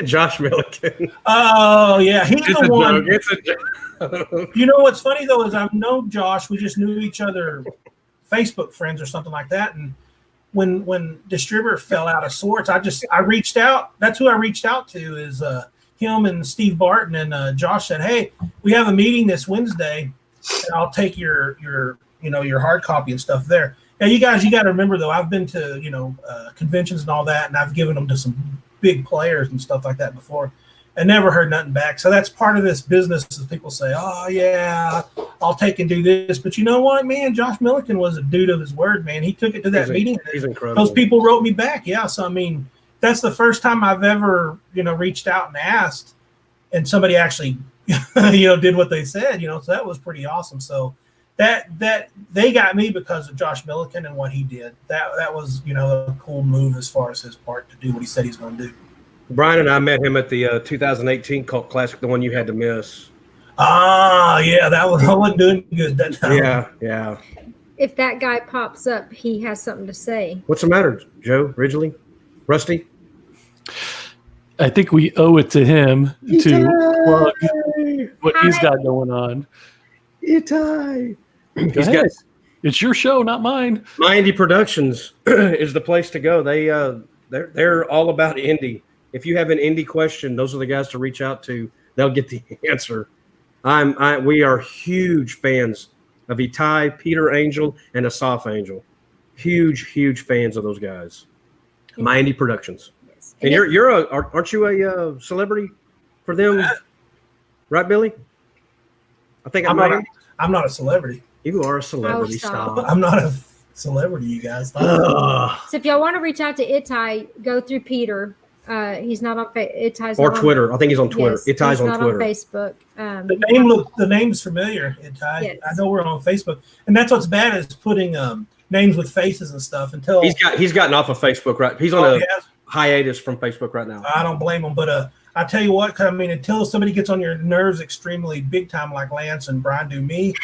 Josh Milliken. Oh yeah, he's It's the a one. joke. It's a joke. You know what's funny though is I've known Josh. We just knew each other, Facebook friends or something like that. And when Distributor fell out of sorts, I reached out. That's who I reached out to, is him and Steve Barton. And Josh said, "Hey, we have a meeting this Wednesday, and I'll take your hard copy and stuff there." Now you guys, you got to remember though, I've been to conventions and all that, and I've given them to some big players and stuff like that before. I never heard nothing back. So that's part of this business, is people say, "Oh yeah, I'll take and do this." But you know what, man? Josh Milliken was a dude of his word, man. He took it to that meeting. He's incredible. Those people wrote me back. Yeah. So, I mean, that's the first time I've ever, reached out and asked, and somebody actually, did what they said, so that was pretty awesome. So that they got me because of Josh Milliken and what he did. That was, a cool move as far as his part to do what he said he's going to do. Brian and I met him at the 2018 Cult Classic, the one you had to miss. Ah, yeah, I wasn't doing good that time. Yeah. If that guy pops up, he has something to say. What's the matter, Joe? Ridgely? Rusty? I think we owe it to him to plug what he's got going on. Itai. Go ahead. It's your show, not mine. My Indie Productions is the place to go. They're all about indie. If you have an indie question, those are the guys to reach out to. They'll get the answer. We are huge fans of Itai, Peter Angel, and Asaf Angel. Huge fans of those guys. My Indie Productions. Yes. And aren't you a celebrity for them? Right, Billy? I think I'm not a celebrity. You are a celebrity. Oh, stop. I'm not a celebrity, you guys. So if y'all want to reach out to Itai, go through Peter. He's not on Itai's Or not Twitter. I think he's on Twitter. Yes, Itai's he's on not Twitter. on Facebook. The name's familiar, Itai. Yes. I know we're on Facebook, and that's what's bad, is putting names with faces and stuff until He's gotten off of Facebook, right? He's on a hiatus from Facebook right now. I don't blame him, but I tell you what, 'cause, I mean, until somebody gets on your nerves extremely big time, like Lance and Brian do me,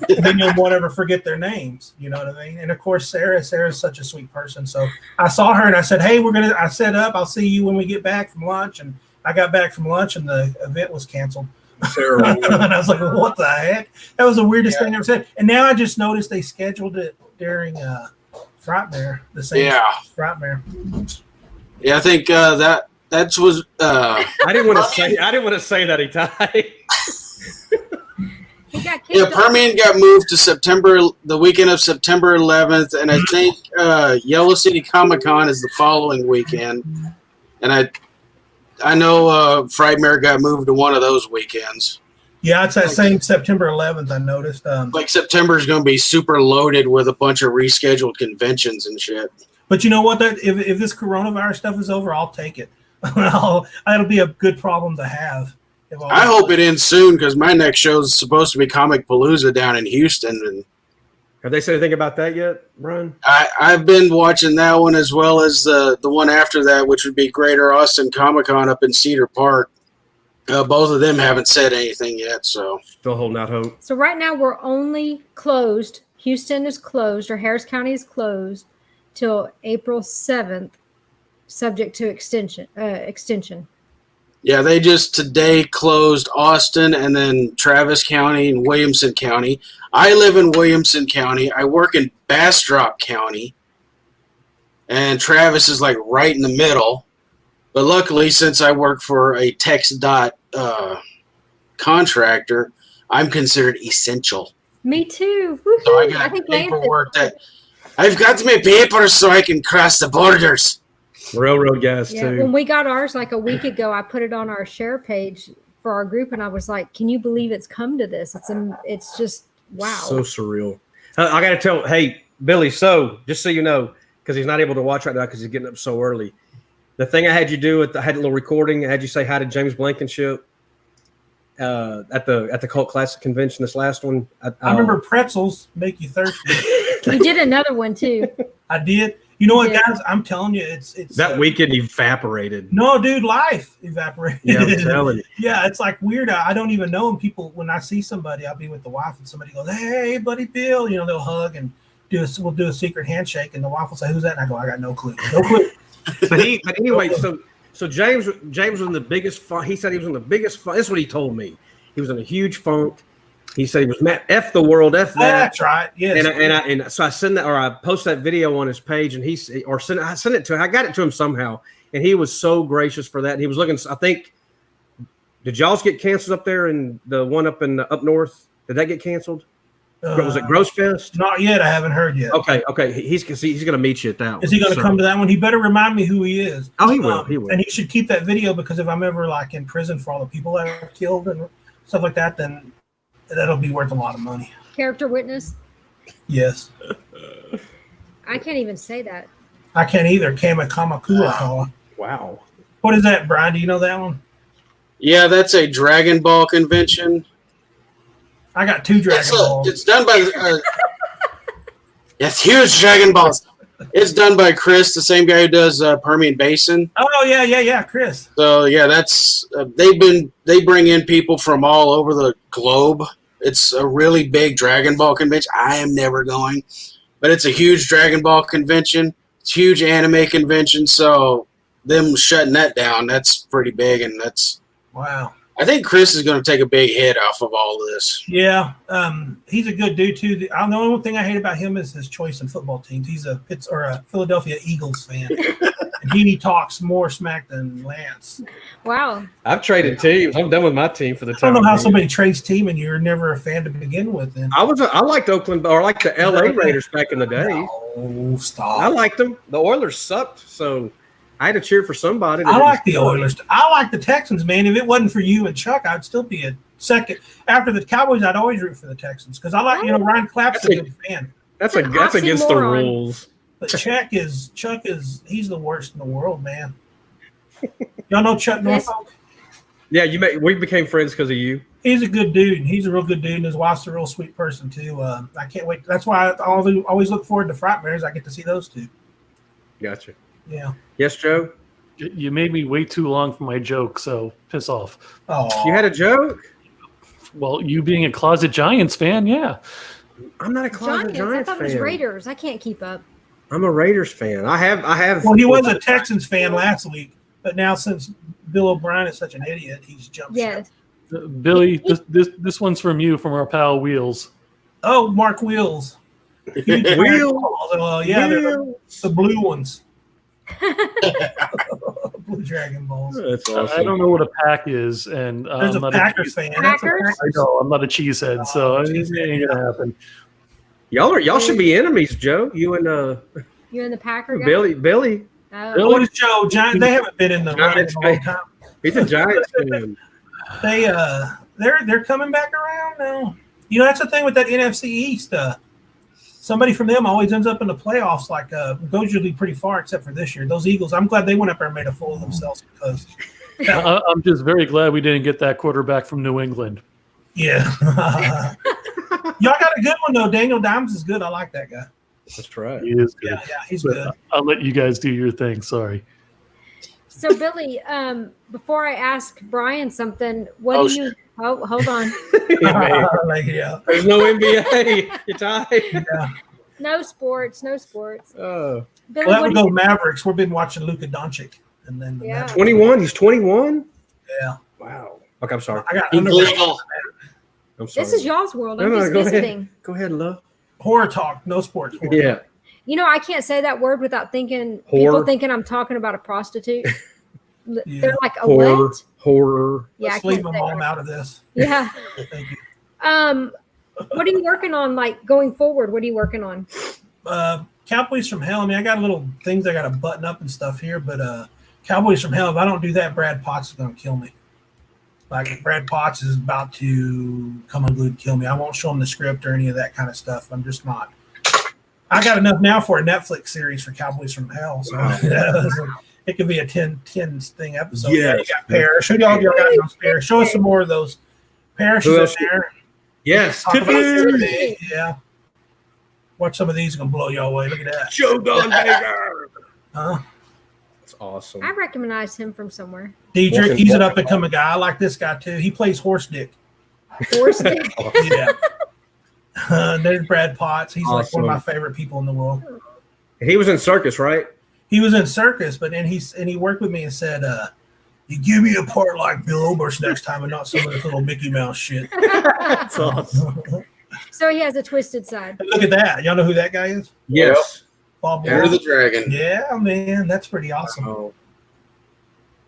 then you won't ever forget their names. You know what I mean? And of course, Sarah's such a sweet person. So I saw her and I said, "Hey, I set up. I'll see you when we get back from lunch." And I got back from lunch and the event was canceled. Sarah, And I was like, well, "What the heck?" That was the weirdest thing I ever said. And now I just noticed they scheduled it during Frightmare, the same Frightmare. Yeah, I think that was. I didn't want to say that, Itai. He got kicked Yeah, off. Permian got moved to the weekend of September 11th, and I think Yellow City Comic Con is the following weekend. And I know Frightmare got moved to one of those weekends. Yeah, it's that same September 11th. I noticed. Like September is going to be super loaded with a bunch of rescheduled conventions and shit. But you know what? If this coronavirus stuff is over, I'll take it. That'll be a good problem to have. I hope it ends soon, because my next show is supposed to be Comic Palooza down in Houston, and Have they said anything about that yet, Brian? I've been watching that one, as well as the one after that, which would be Greater Austin Comic Con up in Cedar Park. Both of them haven't said anything yet, so Still holding out hope. So right now we're only closed. Houston is closed, or Harris County is closed till April 7th, subject to extension. yeah, they just today closed Austin and then Travis County and Williamson County. I live in Williamson County. I work in Bastrop County, and Travis is like right in the middle. But luckily, since I work for a TexDOT contractor, I'm considered essential. Me too. Woo-hoo. So I got think Lance is- paperwork that I've got my papers so I can cross the borders. Railroad guys Yeah, too. when we got ours like a week ago, I put it on our share page for our group, and I was like, "Can you believe it's come to this? It's just wow." So surreal. I got to tell, hey Billy. So just so you know, because he's not able to watch right now because he's getting up so early. The thing I had you do, I had a little recording. I had you say hi to James Blankenship at the Cult Classic Convention. This last one, I remember pretzels make you thirsty. You did another one too. I did. You know what, Yeah. guys? I'm telling you, it's that weekend evaporated. No, dude, life evaporated. Yeah, I'm telling you. Yeah, it's like weird. I don't even know them. People, when I see somebody, I'll be with the wife, and somebody goes, "Hey, buddy, Bill," they'll hug and we'll do a secret handshake, and the wife will say, "Who's that?" And I go, "I got no clue, no clue." But anyway, so James was in the biggest funk. He said he was in the biggest funk. This is what he told me. He was in a huge funk. He said he was mad. F the world, F that. That's right. Yes. And so I send that, or I post that video on his page, and I sent it to him. I got it to him somehow, and he was so gracious for that. And he was looking. I think, did y'all's get canceled up there, and the one up north? Did that get canceled? Was it Gross Fest? Not yet. I haven't heard yet. Okay. He's going to meet you at that one. Is he going to come to that one? He better remind me who he is. Oh, he will. He will. And he should keep that video, because if I'm ever like in prison for all the people that I've killed and stuff like that, then that'll be worth a lot of money. Character witness. Yes. I can't even say that. I can't either. Kamakamakura. Wow. What is that, Brian? Do you know that one? Yeah, that's a Dragon Ball convention. I got 2 Dragon Balls. It's done by it's huge Dragon Balls. It's done by Chris, the same guy who does Permian Basin. Oh yeah, Chris. So yeah, that's they bring in people from all over the globe. It's a really big Dragon Ball convention. I am never going, but it's a huge Dragon Ball convention. It's a huge anime convention. So them shutting that down, that's pretty big, and that's Wow. I think Chris is going to take a big hit off of all of this. Yeah, he's a good dude too. The only thing I hate about him is his choice in football teams. He's a Philadelphia Eagles fan, and he talks more smack than Lance. Wow. I've traded teams. I'm done with my team for the I time. don't know how somebody trades team and you're never a fan to begin with. Then I liked Oakland, or I liked the LA Raiders back in the day. Oh, stop! I liked them. The Oilers sucked, so I had to cheer for somebody. I like the Oilers. I like the Texans, man. If it wasn't for you and Chuck, I'd still be a second. After the Cowboys, I'd always root for the Texans because I like, Ryan Clapp's a good fan. That's It's an against the oxymoron. rules. But Chuck is he's the worst in the world, man. Y'all know Chuck Yes. Norfolk? Yeah, we became friends because of you. He's a good dude. He's a real good dude, and his wife's a real sweet person too. I can't wait. That's why I always look forward to Frightmares. I get to see those two. Gotcha. Yeah. Yes, Joe. You made me wait too long for my joke, so piss off. Oh, You had a joke. Well, you being a closet Giants fan, yeah. I'm not a closet Giants. I Giants thought it was fan. Raiders. I can't keep up. I'm a Raiders fan. I have. Well, he was a Texans fan last week, but now since Bill O'Brien is such an idiot, he's jumped Yes. ship. Billy, this one's from you, from our pal Wheels. Oh, Mark Wheels. Wheels. Yeah, they're the blue ones. Blue Dragon Balls. That's awesome. I don't know what a pack is, and There's I'm a not Packers fan. That's a Packers? I Packers. know I'm not a cheesehead, so it cheesehead, ain't gonna happen. Y'all should be enemies, Joe. You and You and the Packer guy? Billy. Oh. What is Joe? Giant? They haven't been in the line in a long time. He's a Giants fan. They're coming back around now. That's the thing with that NFC East. Somebody from them always ends up in the playoffs. Like goes usually pretty far, except for this year. Those Eagles. I'm glad they went up there and made a fool of themselves because. I'm just very glad we didn't get that quarterback from New England. Yeah. Y'all got a good one though. Daniel Dimes is good. I like that guy. That's right. He is good. Yeah, he's But good. I'll let you guys do your thing. Sorry. So, Billy, before I ask Brian something, what do you? Oh, hold on. Yeah. There's no NBA. You're tied. No sports. Oh. Billy, Well, that what would do go you? Mavericks. We've been watching Luka Doncic, and then the Yeah. Mavericks. 21. He's 21. Yeah. Wow. Okay, I'm sorry. I got Illegal. I'm sorry. This is y'all's world. I'm No, just go visiting. ahead. Go ahead, love. horror talk. No sports. Horror Yeah. talk. I can't say that word without thinking Horror. people thinking I'm talking about a prostitute. Yeah. They're like a Horror. what? Horror. Yeah, Let's I leave can't my say mom that. out of this. Yeah. Thank you. What are you working on? Like going forward, what are you working on? Cowboys from Hell. I mean, I got little things I got to button up and stuff here, but Cowboys from Hell. If I don't do that, Brad Potts is going to kill me. Like Brad Potts is about to come unglued and kill me. I won't show him the script or any of that kind of stuff. I'm just not. I got enough now for a Netflix series for Cowboys from Hell. So it could be a 10 thing episode. Yeah, you got Parrish. Who y'all got those Parrish? Show us some more of those. Parrish is in there. Yes, Tiffany. Yeah. Watch some of these gonna blow y'all away. Look at that. Shogun Hager. Huh? That's awesome. I recognize him from somewhere. Diedrich, he's an up and coming guy. I like this guy too. He plays horse dick. Horse dick. Yeah. There's Brad Potts. He's like one of my favorite people in the world. He was in Circus, right? He was in Circus, but then he worked with me and said, "You give me a part like Bill Oberst next time, and not some of this little Mickey Mouse shit." That's awesome. So he has a twisted side. Look at that. Y'all know who that guy is? Yes. Bob Enter the Dragon. Yeah, man, that's pretty awesome. Oh.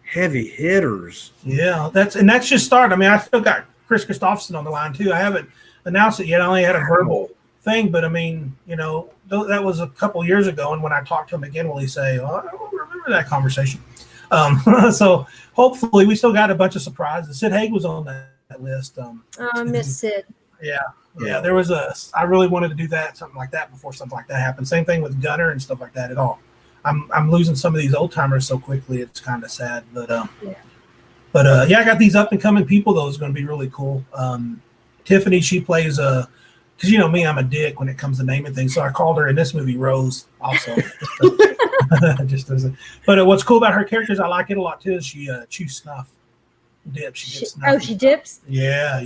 Heavy hitters. Yeah, that's just started. I mean, I still got Chris Christopherson on the line too. I haven't announced it yet. I only had a verbal thing, but I mean, that was a couple years ago. And when I talked to him again, will he say, "Oh, I don't remember that conversation." So hopefully, we still got a bunch of surprises. Sid Haig was on that list. Miss Sid. Yeah. There was I really wanted to do something like that before something like that happened. Same thing with Gunner and stuff like that at all. I'm losing some of these old timers so quickly. It's kind of sad, but I got these up and coming people. Those are going to be really cool. Tiffany, she plays because you know me, I'm a dick when it comes to naming things. So I called her in this movie Rose also. But what's cool about her characters, I like it a lot too, is she chews snuff. Dips. She gets snuff. Oh, she dips? Yeah.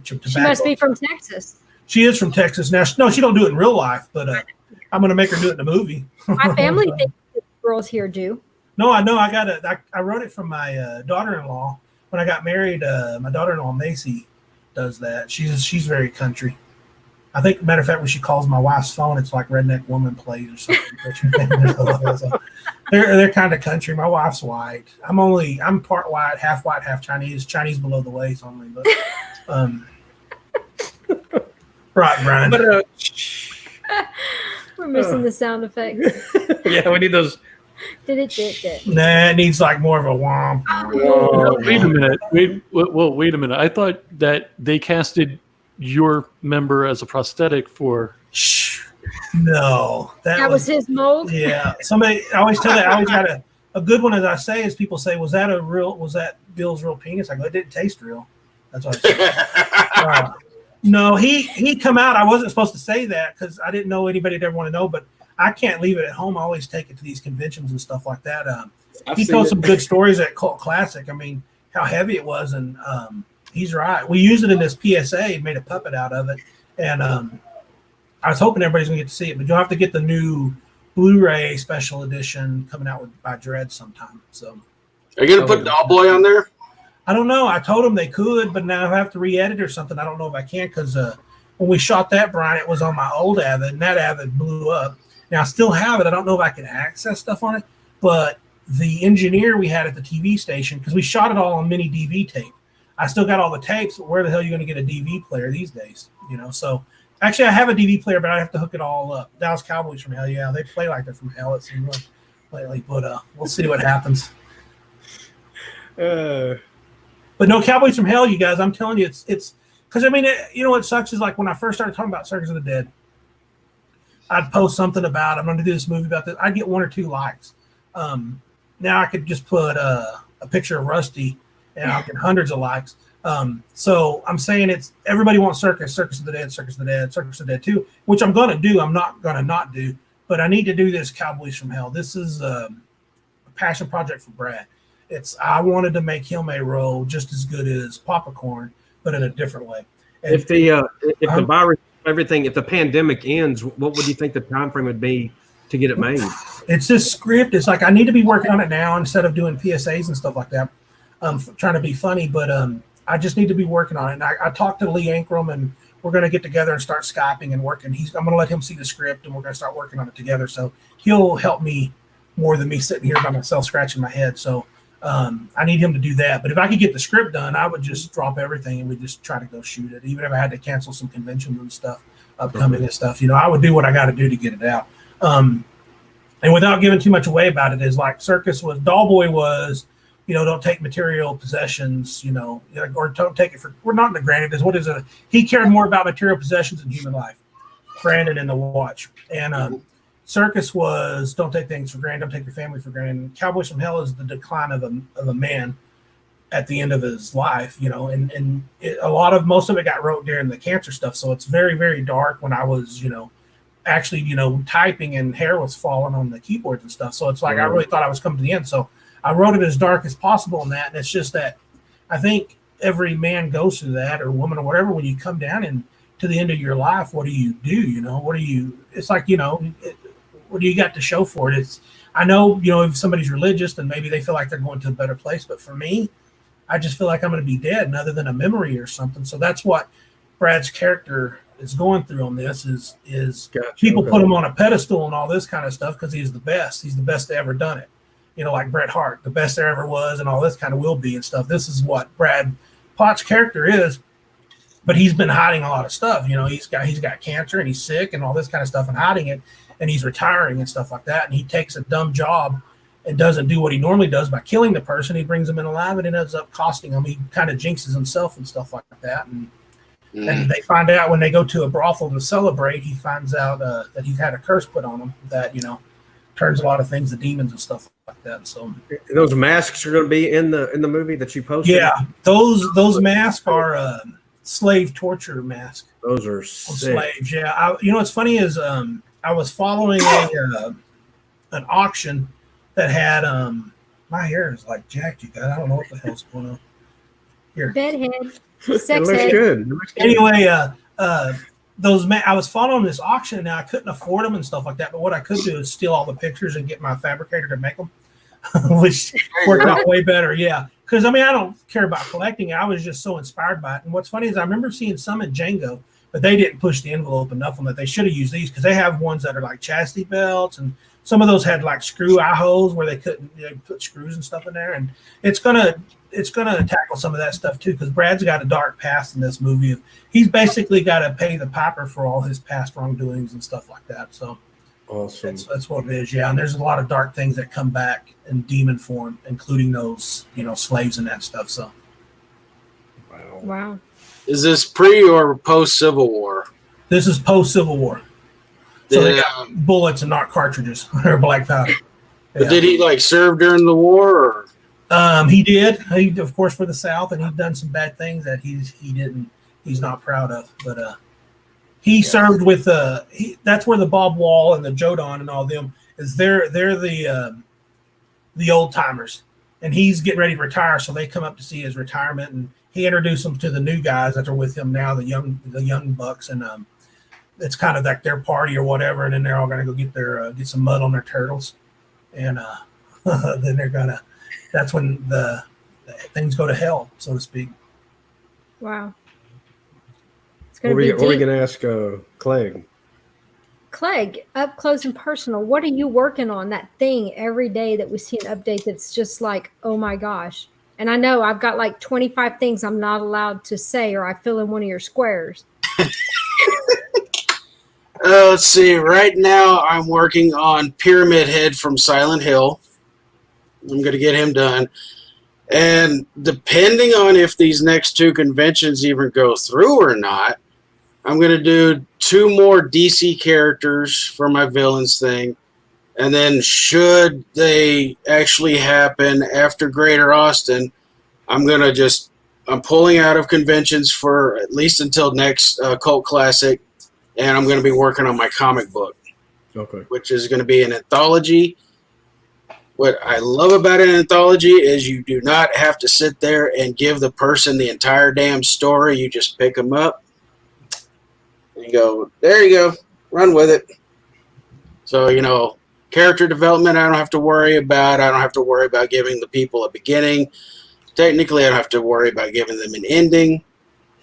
She must be from Texas. She is from Texas. Now, no, she don't do it in real life, but I'm going to make her do it in the movie. My family thinks girls here do. No, I know. I wrote it from my daughter-in-law. When I got married, my daughter-in-law, Macy, does that. She's very country. I think, matter of fact, when she calls my wife's phone, it's like Redneck Woman Plays or something. So they're kind of country. My wife's white. I'm part white, half Chinese. Chinese below the waist only. But right, Brian. But we're missing the sound effects. Yeah, we need those. Did it? Nah, it needs like more of a womp. Wait a minute. Wait a minute. I thought that they casted your member as a prosthetic for. Shh. No, that was his mold. Yeah, somebody. I always tell that. I always got a good one. As I say, is people say, "Was that Bill's real penis?" I go, "It didn't taste real." That's what I say. No, he come out. I wasn't supposed to say that because I didn't know anybody would ever want to know. But I can't leave it at home. I always take it to these conventions and stuff like that. He told some good stories at Cult Classic. I mean, how heavy it was, and he's right. We used it in this PSA, made a puppet out of it, and I was hoping everybody's gonna get to see it. But you'll have to get the new Blu-ray special edition coming out by Dredd sometime. So, are you gonna put Doll Boy on there? I don't know. I told them they could, but now I have to re-edit or something. I don't know if I can because when we shot that, Brian, it was on my old Avid, and that Avid blew up. Now, I still have it. I don't know if I can access stuff on it, but the engineer we had at the TV station, because we shot it all on mini DV tape. I still got all the tapes, but where the hell are you going to get a DV player these days? So actually, I have a DV player, but I have to hook it all up. Dallas Cowboys from hell, yeah. They play like they're from hell, it seems like lately, but we'll see what happens. But no, Cowboys from Hell, you guys, I'm telling you, it's because, I mean, what sucks is like when I first started talking about Circus of the Dead, I'd post something about, I'm going to do this movie about this. I'd get 1 or 2 likes. Now I could just put a picture of Rusty and I'll get hundreds of likes. So I'm saying everybody wants Circus of the Dead, Circus of the Dead, Circus of the Dead 2, which I'm going to do. I'm not going to not do, but I need to do this Cowboys from Hell. This is a passion project for Brad. I wanted to make him a role just as good as Popcorn, but in a different way. And if the virus, everything, if the pandemic ends, what would you think the time frame would be to get it made? It's this script. It's like I need to be working on it now instead of doing PSAs and stuff like that. Trying to be funny, but I just need to be working on it. And I talked to Lee Ankrum, and we're going to get together and start Skyping and working. I'm going to let him see the script, and we're going to start working on it together. So he'll help me more than me sitting here by myself scratching my head. So I need him to do that. But if I could get the script done, I would just drop everything and we'd just try to go shoot it. Even if I had to cancel some conventions and stuff upcoming and stuff, I would do what I got to do to get it out. And without giving too much away about it, is like Circus was, Dollboy was, don't take material possessions, or don't take it for, we're not in the granted, is what is it? He cared more about material possessions than human life. Brandon in the Watch. And Circus was, don't take things for granted, don't take your family for granted. And Cowboys from Hell is the decline of a man at the end of his life, and most of it got wrote during the cancer stuff. So it's very, very dark when I was, actually, typing and hair was falling on the keyboards and stuff. So it's like, I really thought I was coming to the end. So I wrote it as dark as possible in that. And it's just that I think every man goes through that, or woman or whatever, when you come down and to the end of your life, what do you do? It's like, what do you got to show for it? I know, if somebody's religious, then maybe they feel like they're going to a better place. But for me, I just feel like I'm going to be dead, and other than a memory or something. So that's what Brad's character is going through on this is Gotcha, people okay. put him on a pedestal and all this kind of stuff because he's the best. He's the best to ever done it. Like Bret Hart, the best there ever was, and all this kind of will be and stuff. This is what Brad Potts' character is, but he's been hiding a lot of stuff. He's got cancer and he's sick and all this kind of stuff and hiding it, and he's retiring and stuff like that. And he takes a dumb job and doesn't do what he normally does by killing the person. He brings them in alive, and it ends up costing him. He kind of jinxes himself and stuff like that. And they find out when they go to a brothel to celebrate, he finds out that he's had a curse put on him that, turns a lot of things to demons and stuff like that. So those masks are going to be in the movie that you posted. Yeah, those masks are slave torture masks. Those are sick. Slaves. Yeah, what's funny is I was following an auction that had my hair is like jacked, you guys. I don't know what the hell's going on here. Bedhead. It Sex looks head. good. It looks good. Anyway, I was following this auction, and I couldn't afford them and stuff like that. But what I could do is steal all the pictures and get my fabricator to make them, which worked out way better. Yeah, because I don't care about collecting. I was just so inspired by it. And what's funny is I remember seeing some in Django, but they didn't push the envelope enough on that. They should have used these because they have ones that are like chastity belts, and some of those had like screw eye holes where they couldn't put screws and stuff in there. And it's gonna tackle some of that stuff too, because Brad's got a dark past in this movie. He's basically got to pay the piper for all his past wrongdoings and stuff like that. So Awesome. that's what it is. Yeah, and there's a lot of dark things that come back in demon form, including those slaves and that stuff. So Wow. Is this pre or post Civil War? this is post Civil War. So they got bullets and not cartridges or black powder. But did he serve during the war? Or? He did. He, of course, for the South, and he'd done some bad things that he's not proud of. But he served with that's where the Bob Wall and the Jodan and all them is. They're the old timers, and he's getting ready to retire. So they come up to see his retirement, and he introduced them to the new guys that are with him now, the young bucks, and it's kind of like their party or whatever. And then they're all gonna go get some mud on their turtles, and then they're gonna. That's when the things go to hell, so to speak. Wow. It's What going to be are we deep. going to ask Clegg? Clegg, up close and personal, what are you working on? That thing every day that we see an update that's just like, oh my gosh. And I know I've got like 25 things I'm not allowed to say, or I fill in one of your squares. Let's see. Right now, I'm working on Pyramid Head from Silent Hill. I'm going to get him done. And depending on if these next two conventions even go through or not, I'm going to do 2 more DC characters for my villains thing. And then should they actually happen after Greater Austin, I'm pulling out of conventions for at least until next Cult Classic. And I'm going to be working on my comic book, Okay. which is going to be an anthology. What I love about an anthology is you do not have to sit there and give the person the entire damn story. You just pick them up and you go, there you go, run with it. So, character development I don't have to worry about. I don't have to worry about giving the people a beginning. Technically, I don't have to worry about giving them an ending.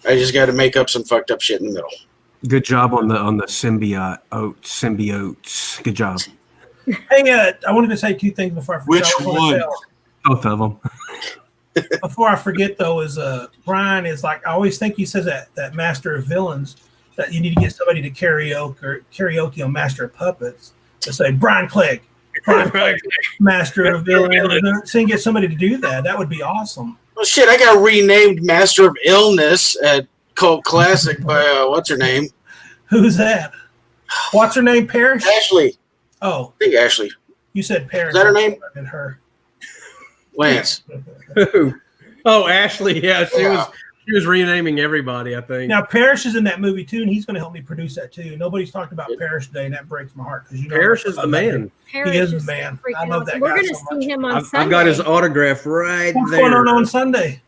I just got to make up some fucked up shit in the middle. Good job on the symbiotes. Good job. Hey, I wanted to say 2 things before I forget. Which one? Both of them. Before I forget, though, is Brian is like, I always think he says that Master of Villains, that you need to get somebody to karaoke on Master of Puppets. to say Brian Clegg, Master of Villain. So you get somebody to do that. That would be awesome. Well, shit, I got renamed Master of Illness at Cult Classic by what's her name? Who's that? What's her name? Parrish? Ashley. Oh, I think Ashley. you said Parrish. Is that her name? And her. Lance. Oh, Ashley. Yeah, she was renaming everybody, I think. Now Parrish is in that movie too, and he's going to help me produce that too. Nobody's talked about Parrish today, and that breaks my heart because Parrish is the man. He is the man. I love that We're guy going to so much. see him on Sunday. I've got his autograph right What's there. going on Sunday?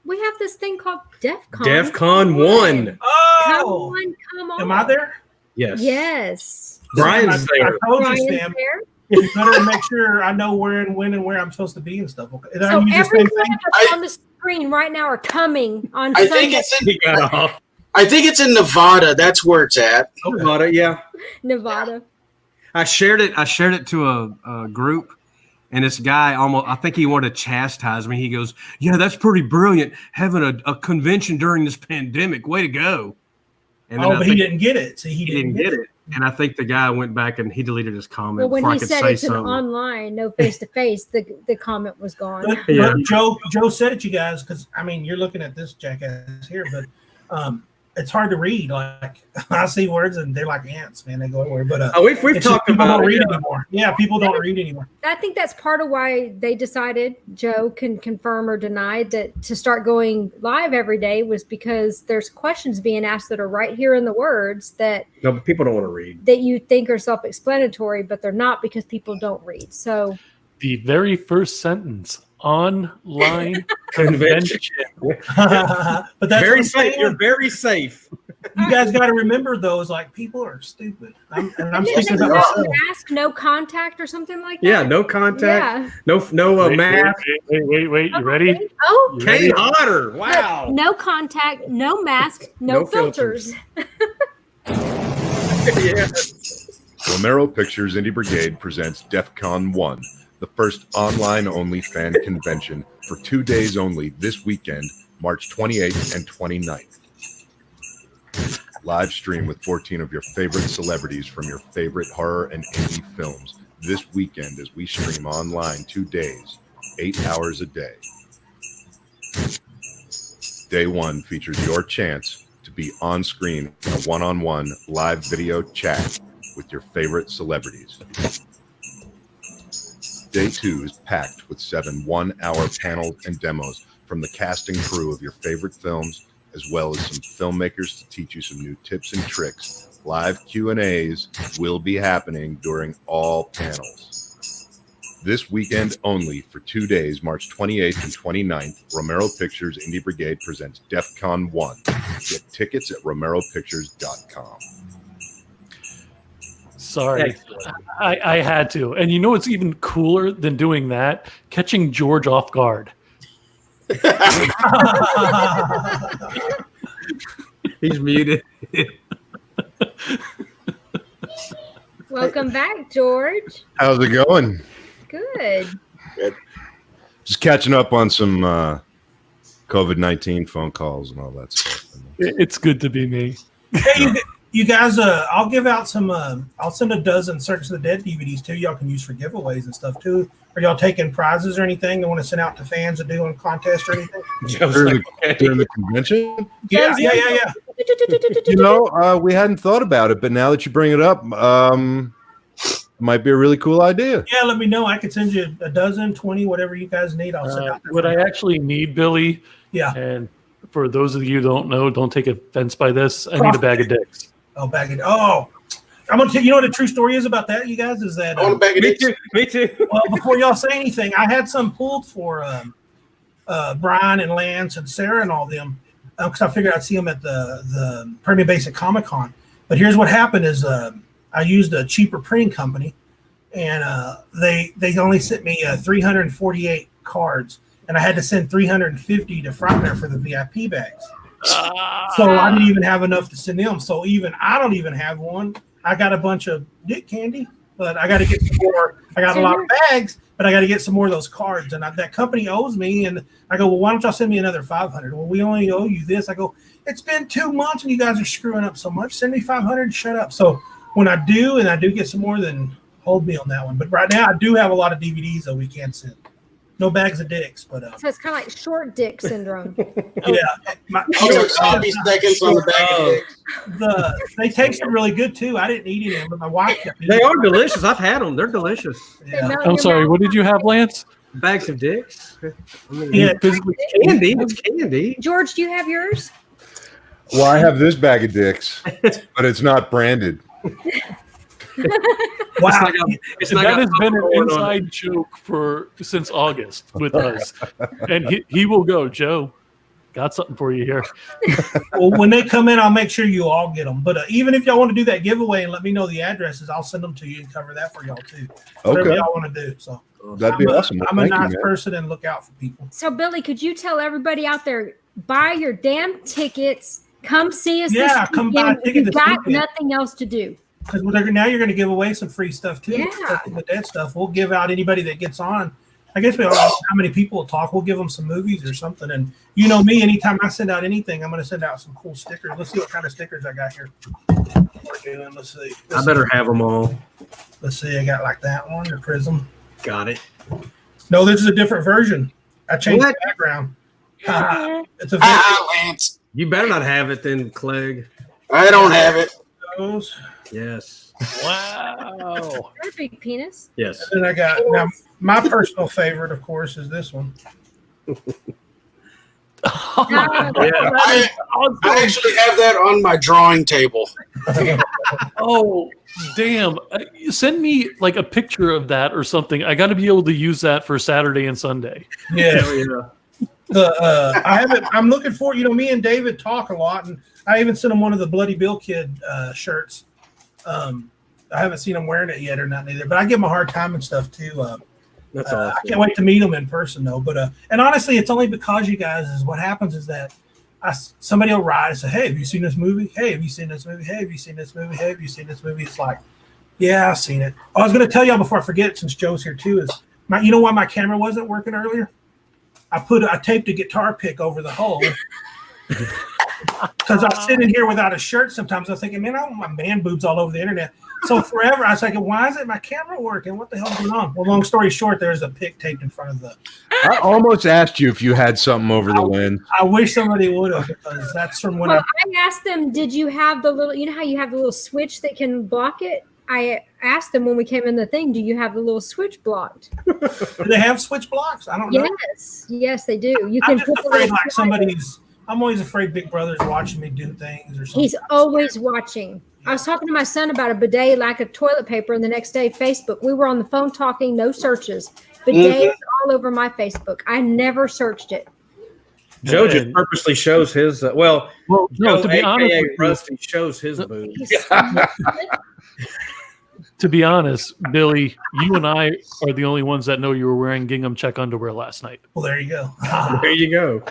We have this thing called DEF CON. DEF CON 1. Come Oh, on, come on. am I there? Yes. Yes. Brian's there. I told you, Brian's Sam. there. You better make sure I know where and when and where I'm supposed to be and stuff. Okay. So every one of us on the screen right now are coming on I Sunday. think it's in, He got off. I think it's in Nevada. That's where it's at. Nevada, yeah. Nevada. I shared it to a group, and this guy I think he wanted to chastise me. He goes, "Yeah, that's pretty brilliant, having a convention during this pandemic. Way to go!" And then But he didn't get it. See, he didn't get it. And I think the guy went back and he deleted his comment Well, when before I he could said say it's an something. online, no face to face, the comment was gone. But, Yeah. but Joe said it, you guys, because I mean, you're looking at this jackass here, but it's hard to read. Like I see words and they're like ants, man. They go everywhere. But We've it's just talked people about don't it. read anymore. Yeah, people don't read anymore. I think that's part of why they decided, Joe can confirm or deny, that to start going live every day was because there's questions being asked that are right here in the words that No, but people don't want to read. you think are self-explanatory, but they're not because people don't read. So The very first sentence, online Convention. But that's what Very I'm safe. saying. You're very safe. You guys got to remember those. Like people are stupid. I'm and speaking then about no myself. mask, no contact or something like that. Yeah, no contact. Yeah. No Wait, mask. wait. You ready? Oh, You ready? Kane Hodder. Wow. no contact, no mask, no, No filters. Yeah. Romero Pictures Indie Brigade presents DEF CON 1, the first online-only fan convention for 2 days only this weekend, March 28th and 29th. Live stream with 14 of your favorite celebrities from your favorite horror and indie films this weekend as we stream online 2 days, 8 hours a day. Day 1 features your chance to be on screen in a one-on-one live video chat with your favorite celebrities. Day 2 is packed with 7 one-hour panels and demos from the cast and crew of your favorite films, as well as some filmmakers to teach you some new tips and tricks. Live Q&As will be happening during all panels. This weekend only for 2 days, March 28th and 29th, Romero Pictures Indie Brigade presents DEF CON 1. Get tickets at romeropictures.com. Sorry, I had to. And you know what's even cooler than doing that? Catching George off guard. He's muted. Welcome back, George. How's it going? Good. Just catching up on some COVID-19 phone calls and all that stuff. It's good to be me. Hey, you guys, I'll give out some. I'll send a dozen Circus of the Dead DVDs too. Y'all can use for giveaways and stuff too. Are y'all taking prizes or anything? They want to send out to fans to do a contest or anything? During the convention? Yeah. You know, we hadn't thought about it, but now that you bring it up, might be a really cool idea. Yeah, let me know. I could send you a dozen, 20, whatever you guys need. I'll send out. What I actually need, Billy, Yeah. and for those of you who don't know, don't take offense by this, I need a bag of dicks. Oh, bag of. Oh, I'm gonna tell you know what the true story is about that, you guys, is that I want a bag of Me dicks. too. Me too. well, before y'all say anything, I had some pulled for Brian and Lance and Sarah and all them because I figured I'd see them at the Permian Basin Comic Con. But here's what happened: is I used a cheaper printing company, and they only sent me 348 cards, and I had to send 350 to Frontner for the VIP bags. So I didn't even have enough to send them. So even I don't even have one. I got a bunch of dick candy, but I got to get some more. I got a lot of bags, but I got to get some more of those cards. And that company owes me. And I go, well, why don't y'all send me another 500? Well, we only owe you this. I go, it's been 2 months and you guys are screwing up so much. Send me 500 and shut up. So when I do get some more, then hold me on that one. But right now, I do have a lot of DVDs that we can't send. No bags of dicks, but So it's kind of like short dick syndrome. yeah. Short sloppy seconds on the bag of dicks. They tasted really good too. I didn't eat any of them, but my wife kept eating They them. are delicious. I've had them. They're delicious. Yeah. I'm sorry. What did you have, Lance? Bags of dicks. Yeah. Physically Candy. It's candy. George, do you have yours? Well, I have this bag of dicks, but it's not branded. Wow. That has been an inside joke since August with us, and he will go, Joe. Got something for you here. Well, when they come in, I'll make sure you all get them. But even if y'all want to do that giveaway and let me know the addresses, I'll send them to you and cover that for y'all too. Whatever Okay. y'all want to do. So That'd be awesome. Well, I'm a thank you, nice man. person and look out for people. So, Billy, could you tell everybody out there, buy your damn tickets, come see us Yeah, this come buy a weekend. ticket You've this got weekend. nothing else to do. Because now you're going to give away some free stuff too. Yeah. The dead stuff. We'll give out anybody that gets on. I guess we don't know how many people will talk. We'll give them some movies or something. And you know me, anytime I send out anything, I'm going to send out some cool stickers. Let's see what kind of stickers I got here. We're doing. Let's see. I better have them all. Let's see. I got like that one, the Prism. Got it. No, this is a different version. I changed What? the background. It's a Lance. You better not have it then, Clegg. I don't have it. those. Yes. Wow. You're a big penis. Yes. And I got now my personal favorite, of course, is this one. I actually have that on my drawing table. Oh, damn. Send me like a picture of that or something. I got to be able to use that for Saturday and Sunday. Yeah. Yeah. I haven't. I'm looking for. You know, me and David talk a lot, and I even sent him one of the Bloody Bill Kid shirts. I haven't seen him wearing it yet or not either. But I give him a hard time and stuff too. That's awesome. I can't wait to meet him in person though. But and honestly, it's only because you guys is what happens is that somebody will write and say, "Hey, have you seen this movie? Hey, have you seen this movie? Hey, have you seen this movie? Hey, have you seen this movie?" It's like, yeah, I've seen it. I was going to tell y'all before I forget, since Joe's here too, is you know why my camera wasn't working earlier? I taped a guitar pick over the hole because I'm sitting here without a shirt. Sometimes I'm thinking, man, I want my man boobs all over the internet. So forever, I was like, why isn't my camera working? What the hell's going on? Well, long story short, there's a pick taped in front of the. I almost asked you if you had something over the lens. I wish somebody would have, because that's from when Well, I asked them, did you have the little, you know how you have the little switch that can block it? I asked them when we came in the thing, do you have the little switch blocked? Do they have switch blocks? I don't know. Yes, they do. You I'm can just put the afraid little like slider. I'm always afraid Big Brother's watching me do things or something. He's always watching. I was talking to my son about a bidet, like a toilet paper, and the next day, Facebook. We were on the phone talking, no searches. Bidets all over my Facebook. I never searched it. Joe just purposely shows his. No, Joe, to be honest, AKA with you, Rusty, shows his boobs. He's- to be honest, Billy, you and I are the only ones that know you were wearing gingham check underwear last night. Well, there you go. There you go.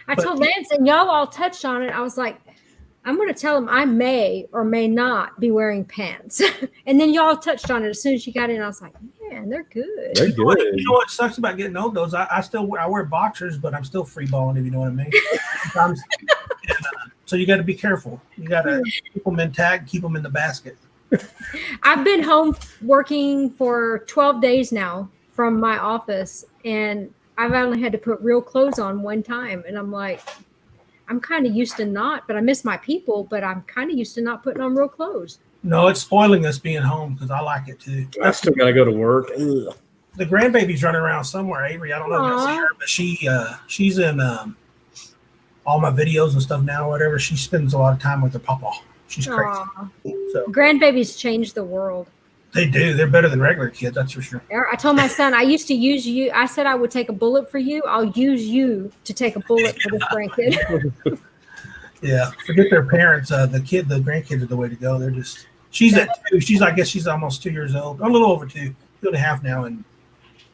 I told Lance, and y'all all touched on it. I was like, I'm going to tell him I may or may not be wearing pants. And then y'all touched on it as soon as you got in. I was like, man, they're good. They're good. You know what sucks about getting old? Those I wear boxers, but I'm still free balling. If you know what I mean. Sometimes, so you got to be careful. You got to keep them intact, keep them in the basket. I've been home working for 12 days now from my office, and I've only had to put real clothes on one time. And I'm like, I'm kind of used to not, but I miss my people, but I'm kind of used to not putting on real clothes. No, it's spoiling us being home because I like it too. I still got to go to work. Ugh. The grandbaby's running around somewhere, Avery. I don't know if you see her, but she's in all my videos and stuff now. Whatever, she spends a lot of time with her papa. She's crazy. Aw. So Grandbabies change the world. they do. They're better than regular kids, that's for sure. I told my son, I used to use you. I said I would take a bullet for you. I'll use you to take a bullet for this grandkid. Yeah, forget their parents. The grandkids are the way to go. They're just. She's at 2. I guess she's almost 2 years old. A little over 2, 2.5 now, and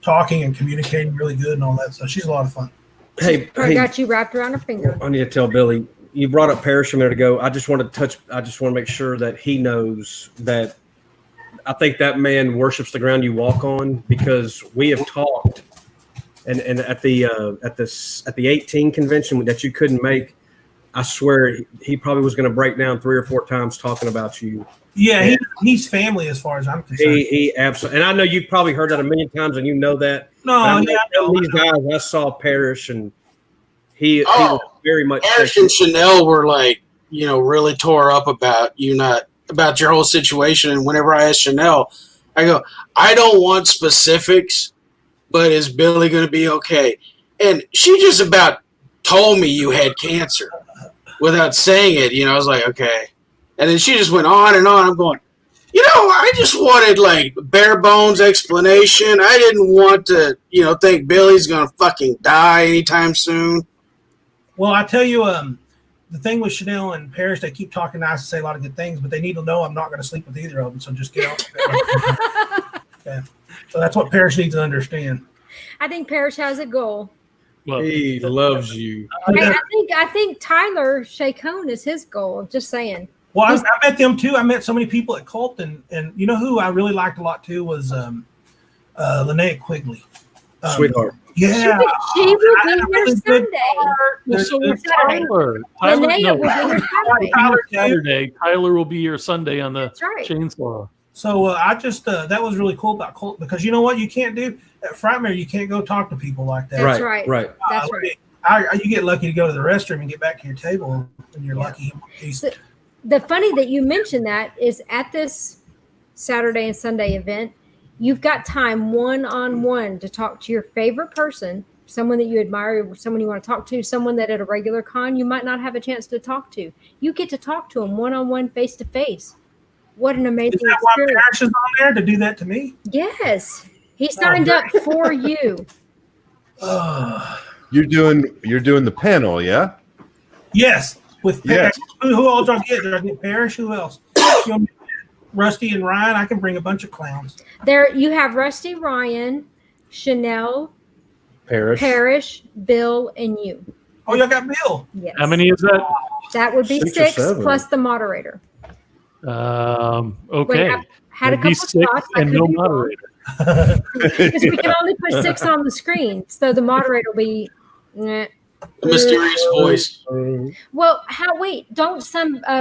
talking and communicating really good and all that stuff. She's a lot of fun. Hey, I got you wrapped around her finger. I need to tell Billy. You brought up Parrish a minute ago. I just want to make sure that he knows that I think that man worships the ground you walk on, because we have talked, and at the 18 convention that you couldn't make, I swear he probably was going to break down 3 or 4 times talking about you. Yeah, he's family as far as I'm concerned. He absolutely, and I know you've probably heard that a million times, and you know that. No, yeah, I know. These guys, I saw Parrish, and he was very much. Parrish and Chanel were like, really tore up about about your whole situation. And whenever I asked Chanel, I go, I don't want specifics, but is Billy going to be okay? And she just about told me you had cancer without saying it. I was like, okay. And then she just went on and on. I'm going, I just wanted like bare bones explanation. I didn't want to, think Billy's going to fucking die anytime soon. Well, I tell you, the thing with Chanel and Parrish, they keep talking nice and say a lot of good things, but they need to know I'm not going to sleep with either of them. So just get out. Okay. So that's what Parrish needs to understand. I think Parrish has a goal. Well, He loves you. I think Tyler Chacon is his goal. Just saying. Well, I met them too. I met so many people at Cult, and you know who I really liked a lot too was Linnea Quigley. Sweetheart. Yeah. She will be here Sunday. well, so will Tyler. Linnea will be here Saturday. Tyler will be here Sunday on the That's right. chainsaw. So I just that was really cool about Colt, because you know what you can't do at Frightmare, you can't go talk to people like that. That's right. That's right. You get lucky to go to the restroom and get back to your table, and you're lucky. The funny that you mentioned that is at this Saturday and Sunday event, you've got time one-on-one to talk to your favorite person, someone that you admire, someone you want to talk to, someone that at a regular con you might not have a chance to talk to. You get to talk to them one-on-one, face-to-face. What an amazing experience. Is that why Parrish is on there to do that to me? Yes. He signed up for you. You're doing the panel, yeah? Yes. With Parrish. Yes. Who else do I get? Did I get Parrish? Who else? Rusty and Ryan. I can bring a bunch of clowns. There you have Rusty, Ryan, Chanel, Parrish, Bill, and you. Oh, y'all got Bill. Yes. How many is that? That would be 6 plus the moderator. Okay. Wait, had a couple spots and no moderator. Because we can only put 6 on the screen, so the moderator will be. The mysterious voice. Well, don't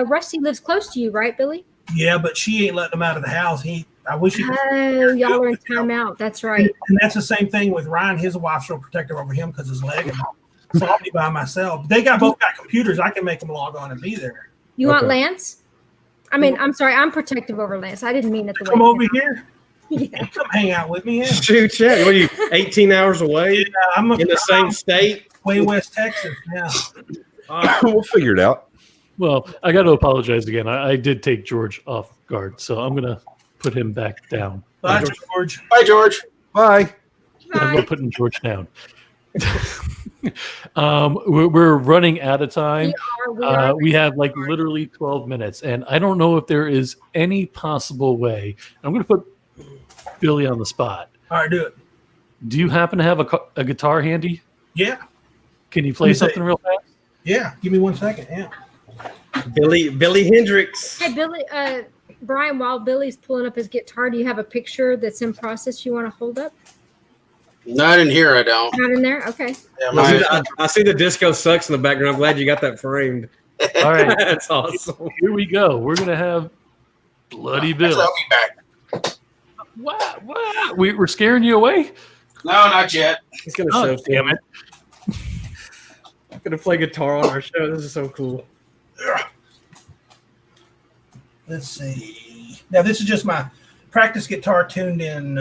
Rusty lives close to you, right, Billy? Yeah, but she ain't letting him out of the house. I wish he. Oh, y'all are in timeout. That's right. And that's the same thing with Ryan. His wife's real protective over him because his leg. So I'll be by myself. They both got computers. I can make them log on and be there. You want Lance? I mean, I'm sorry. I'm protective over Lance. I didn't mean it the way. Come over here. Yeah. Come hang out with me. Yeah. Shoot, what are you, 18 hours away? Yeah, I'm in the same state? Way West Texas. Yeah. We'll figure it out. Well, I got to apologize again. I did take George off guard, so I'm going to put him back down. Bye, George. Bye, George. Bye. I'm putting George down. We're running out of time. We have like literally 12 minutes, and I don't know if there is any possible way. I'm going to put Billy on the spot. All right, do it. Do you happen to have a guitar handy? Yeah. Can you play something real fast? Yeah. Give me 1 second. Yeah. Billy Hendricks. Hey, Billy. Brian, while Billy's pulling up his guitar, do you have a picture that's in process you want to hold up? Not in here, I don't. Not in there? Okay. Yeah, I see the Disco Sucks in the background. I'm glad you got that framed. All right. That's awesome. Here we go. We're going to have Bloody Bill. I'll be back. What? We're scaring you away? No, not yet. He's going to show damn it. I'm going to play guitar on our show. This is so cool. Let's see. Now, this is just my practice guitar tuned in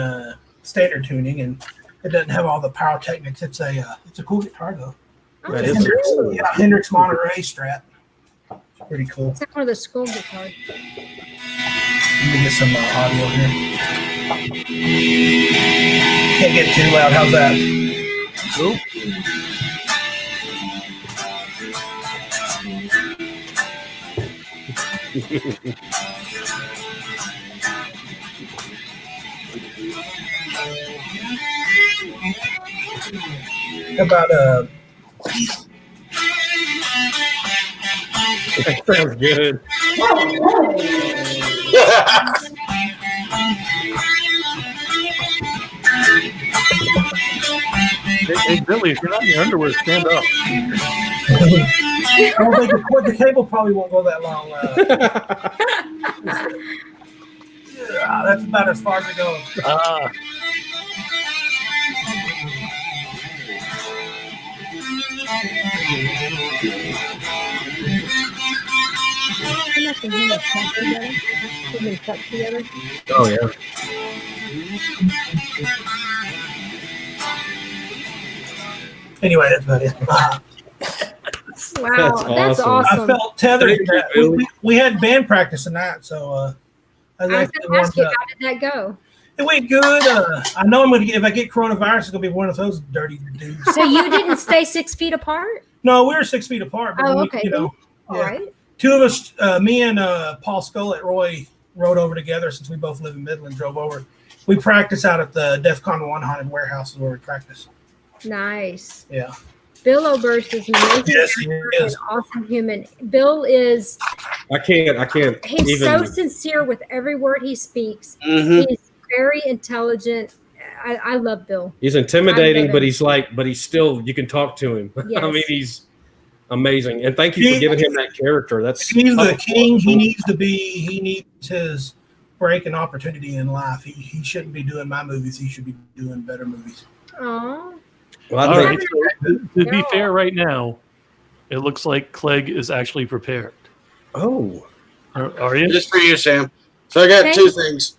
standard tuning, and it doesn't have all the pyrotechnics. It's a cool guitar, though. Hendrix Monterey Strat. It's pretty cool. It's like one of the school guitars. Let me get some audio here. Can't get too loud. How's that? Cool. How about That sounds good. Hey, Billy, if you're not in your underwear, stand up. I don't think the cable probably won't go that long. That's about as far as it goes. Oh yeah. Anyway, that's about it. Wow, that's awesome. I felt tethered to that. We had band practice tonight, so I was going to ask you, how did that go? It went good. I know I'm going to if I get coronavirus, it's going to be one of those dirty dudes. So you didn't stay 6 feet apart? No, we were 6 feet apart. But okay. All yeah. Right. Two of us, me and Paul Scullett, Roy, rode over together since we both live in Midland, drove over. We practice out at the DEF CON 1 haunted warehouse is where we practice. Nice. Yeah. Bill Oberst is an amazing an awesome human. Bill is I can't he's so sincere with every word he speaks. Mhm. He's very intelligent. I love Bill. He's intimidating, but he's still you can talk to him. Yes. I mean, he's amazing. And thank you for giving him that character. He's the king he needs to be. He needs his break and opportunity in life. He shouldn't be doing my movies. He should be doing better movies. Oh. Well, All right. To be fair, right now, it looks like Clegg is actually prepared. Oh, are you? Just for you, Sam. So I got two things.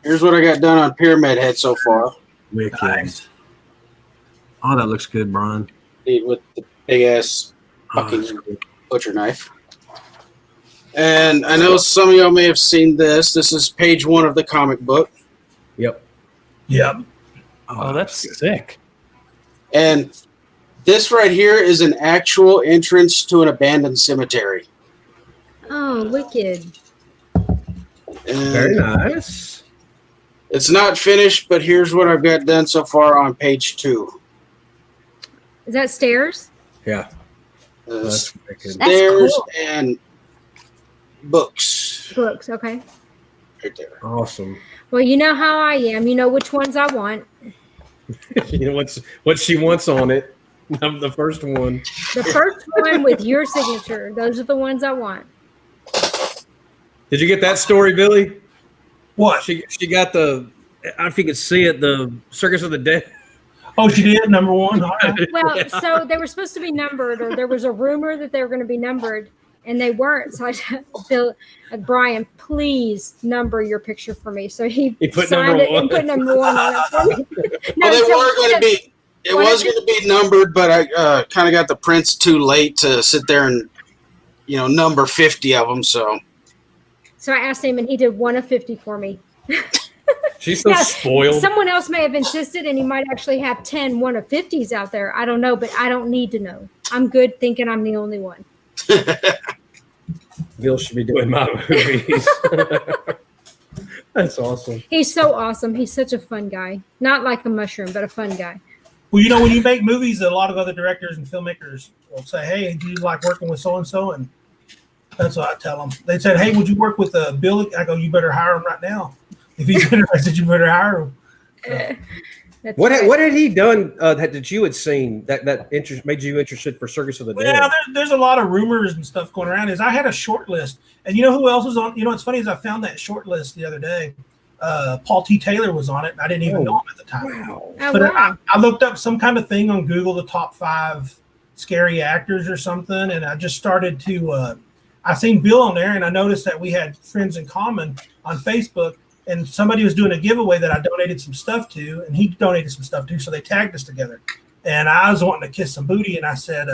Here's what I got done on Pyramid Head so far. Wicked. Nice. Oh, that looks good, Brian. With the big ass fucking butcher knife. And I know some of y'all may have seen this. This is page 1 of the comic book. Yep. Oh, that's sick. And this right here is an actual entrance to an abandoned cemetery. Oh, wicked. And Very nice. it's not finished, but here's what I've got done so far on page 2. Is that stairs? Yeah. That's wicked. Stairs cool. and books. Books, okay. Right there. Awesome. Well, you know how I am. You know which ones I want. You know what she wants on it. The first one. The first one with your signature. Those are the ones I want. Did you get that story, Billy? What? She got the. I don't know if you could see it. The Circus of the Dead. Oh, she did number 1. All right. Well, so they were supposed to be numbered, or there was a rumor that they were going to be numbered, and they weren't. So I told Brian, please number your picture for me. So he put signed number it 1. and put number 1 on it for me. Well, they were going to be. It was going to be numbered, but I kind of got the prints too late to sit there and, number 50 of them. So I asked him, and he did 1 of 50 for me. She's so spoiled. Someone else may have insisted, and he might actually have 10 1 of 50s out there. I don't know, but I don't need to know. I'm good thinking I'm the only one. Bill should be doing my movies. That's awesome. He's so awesome. He's such a fun guy. Not like a mushroom, but a fun guy. Well, when you make movies, a lot of other directors and filmmakers will say, "Hey, do you like working with so and so?" And that's what I tell them. They said, "Hey, would you work with Bill?" I go, "You better hire him right now. If he's interested, you better hire him." What had he done that you had seen that made you interested for Circus of the Dead? Yeah, there's a lot of rumors and stuff going around. I had a short list, and you know who else was on? What's funny is I found that short list the other day. Paul T. Taylor was on it, and I didn't even know him at the time. Wow. Oh, But wow. I looked up some kind of thing on Google, the top 5 scary actors or something, and I just started to. I seen Bill on there, and I noticed that we had friends in common on Facebook. And somebody was doing a giveaway that I donated some stuff to, and he donated some stuff too. So they tagged us together. And I was wanting to kiss some booty, and I said,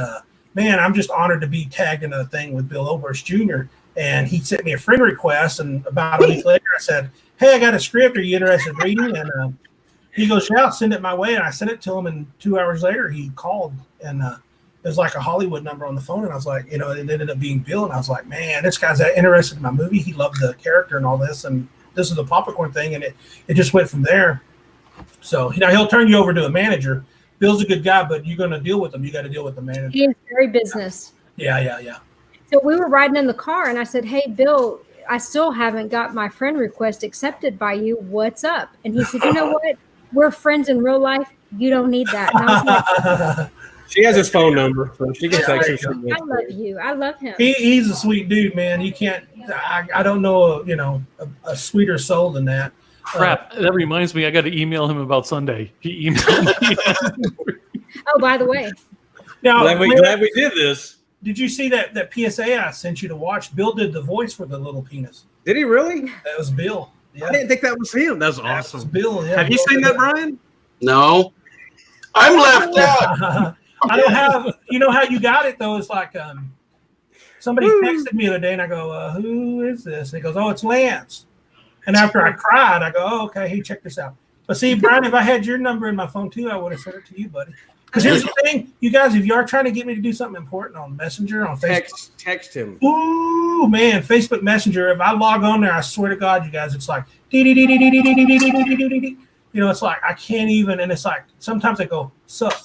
man, I'm just honored to be tagged in a thing with Bill Oberst Jr. And he sent me a friend request, and about a week later, I said, hey, I got a script. Are you interested in reading? And he goes, yeah, I'll send it my way. And I sent it to him, and 2 hours later, he called, and it was like a Hollywood number on the phone. And I was like, it ended up being Bill. And I was like, man, this guy's interested in my movie. He loved the character and all this, and this is the popcorn thing, and it just went from there. So he'll turn you over to a manager. Bill's a good guy, but you're going to deal with him. You got to deal with the manager. He is very business. Yeah. So we were riding in the car, and I said, hey, Bill, I still haven't got my friend request accepted by you. What's up? And he said, you know what? We're friends in real life. You don't need that. And I was like, She has his phone number, so she can text him. I love you. I love him. He's a sweet dude, man. You can't. I don't know, a sweeter soul than that. Crap. That reminds me, I got to email him about Sunday. He emailed me. Oh, by the way. Now, Glad we did this. Did you see that PSA I sent you to watch? Bill did the voice for the little penis. Did he really? That was Bill. Yeah. I didn't think that was him. That was awesome. That was Bill. Yeah. Have you seen that, Brian? No, I'm left out. I don't have. You know how you got it though? It's like somebody texted me the other day, and I go, "Who is this?" And he goes, "Oh, it's Lance." And after I cried, I go, "Oh, okay. Hey, check this out." But see, Brian, if I had your number in my phone too, I would have sent it to you, buddy. Because here's the thing, you guys, if you are trying to get me to do something important on Messenger, on Facebook, text him. Ooh, man, Facebook Messenger. If I log on there, I swear to God, you guys, it's like, it's like I can't even, and it's like sometimes I go, sup.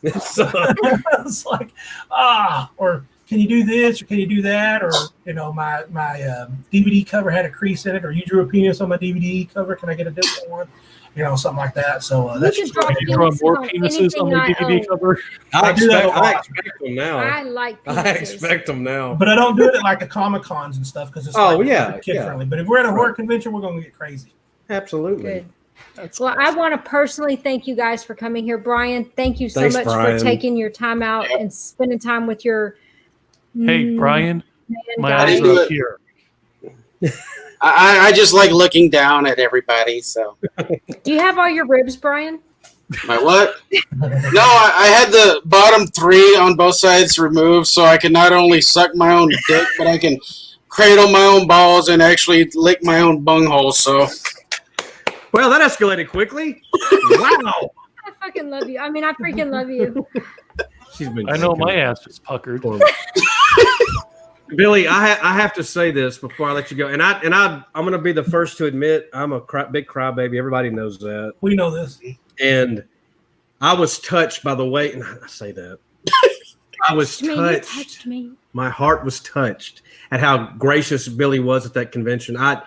It's like, or can you do this, or can you do that, or my DVD cover had a crease in it, or you drew a penis on my DVD cover. Can I get a different one? Something like that. So that's just more penises on the DVD cover. I expect them now. I like penises. I expect them now. But I don't do it at like the Comic Cons and stuff because it's kid friendly. But if we're at a horror convention, we're going to get crazy. Absolutely. Good. Well, I want to personally thank you guys for coming here. Brian, thank you so much for taking your time out and spending time with your Hey, Brian, my eyes are up here. I just like looking down at everybody. So, do you have all your ribs, Brian? My what? No, I had the bottom 3 on both sides removed, so I can not only suck my own dick, but I can cradle my own balls and actually lick my own bunghole. So, well, that escalated quickly. Wow! I fucking love you. I mean, I freaking love you. I know my ass is puckered. Billy, I have to say this before I let you go, and I'm going to be the first to admit I'm a big crybaby. Everybody knows that. We know this. And I was touched by the way, and I say that I was touched. Me. My heart was touched at how gracious Billy was at that convention. I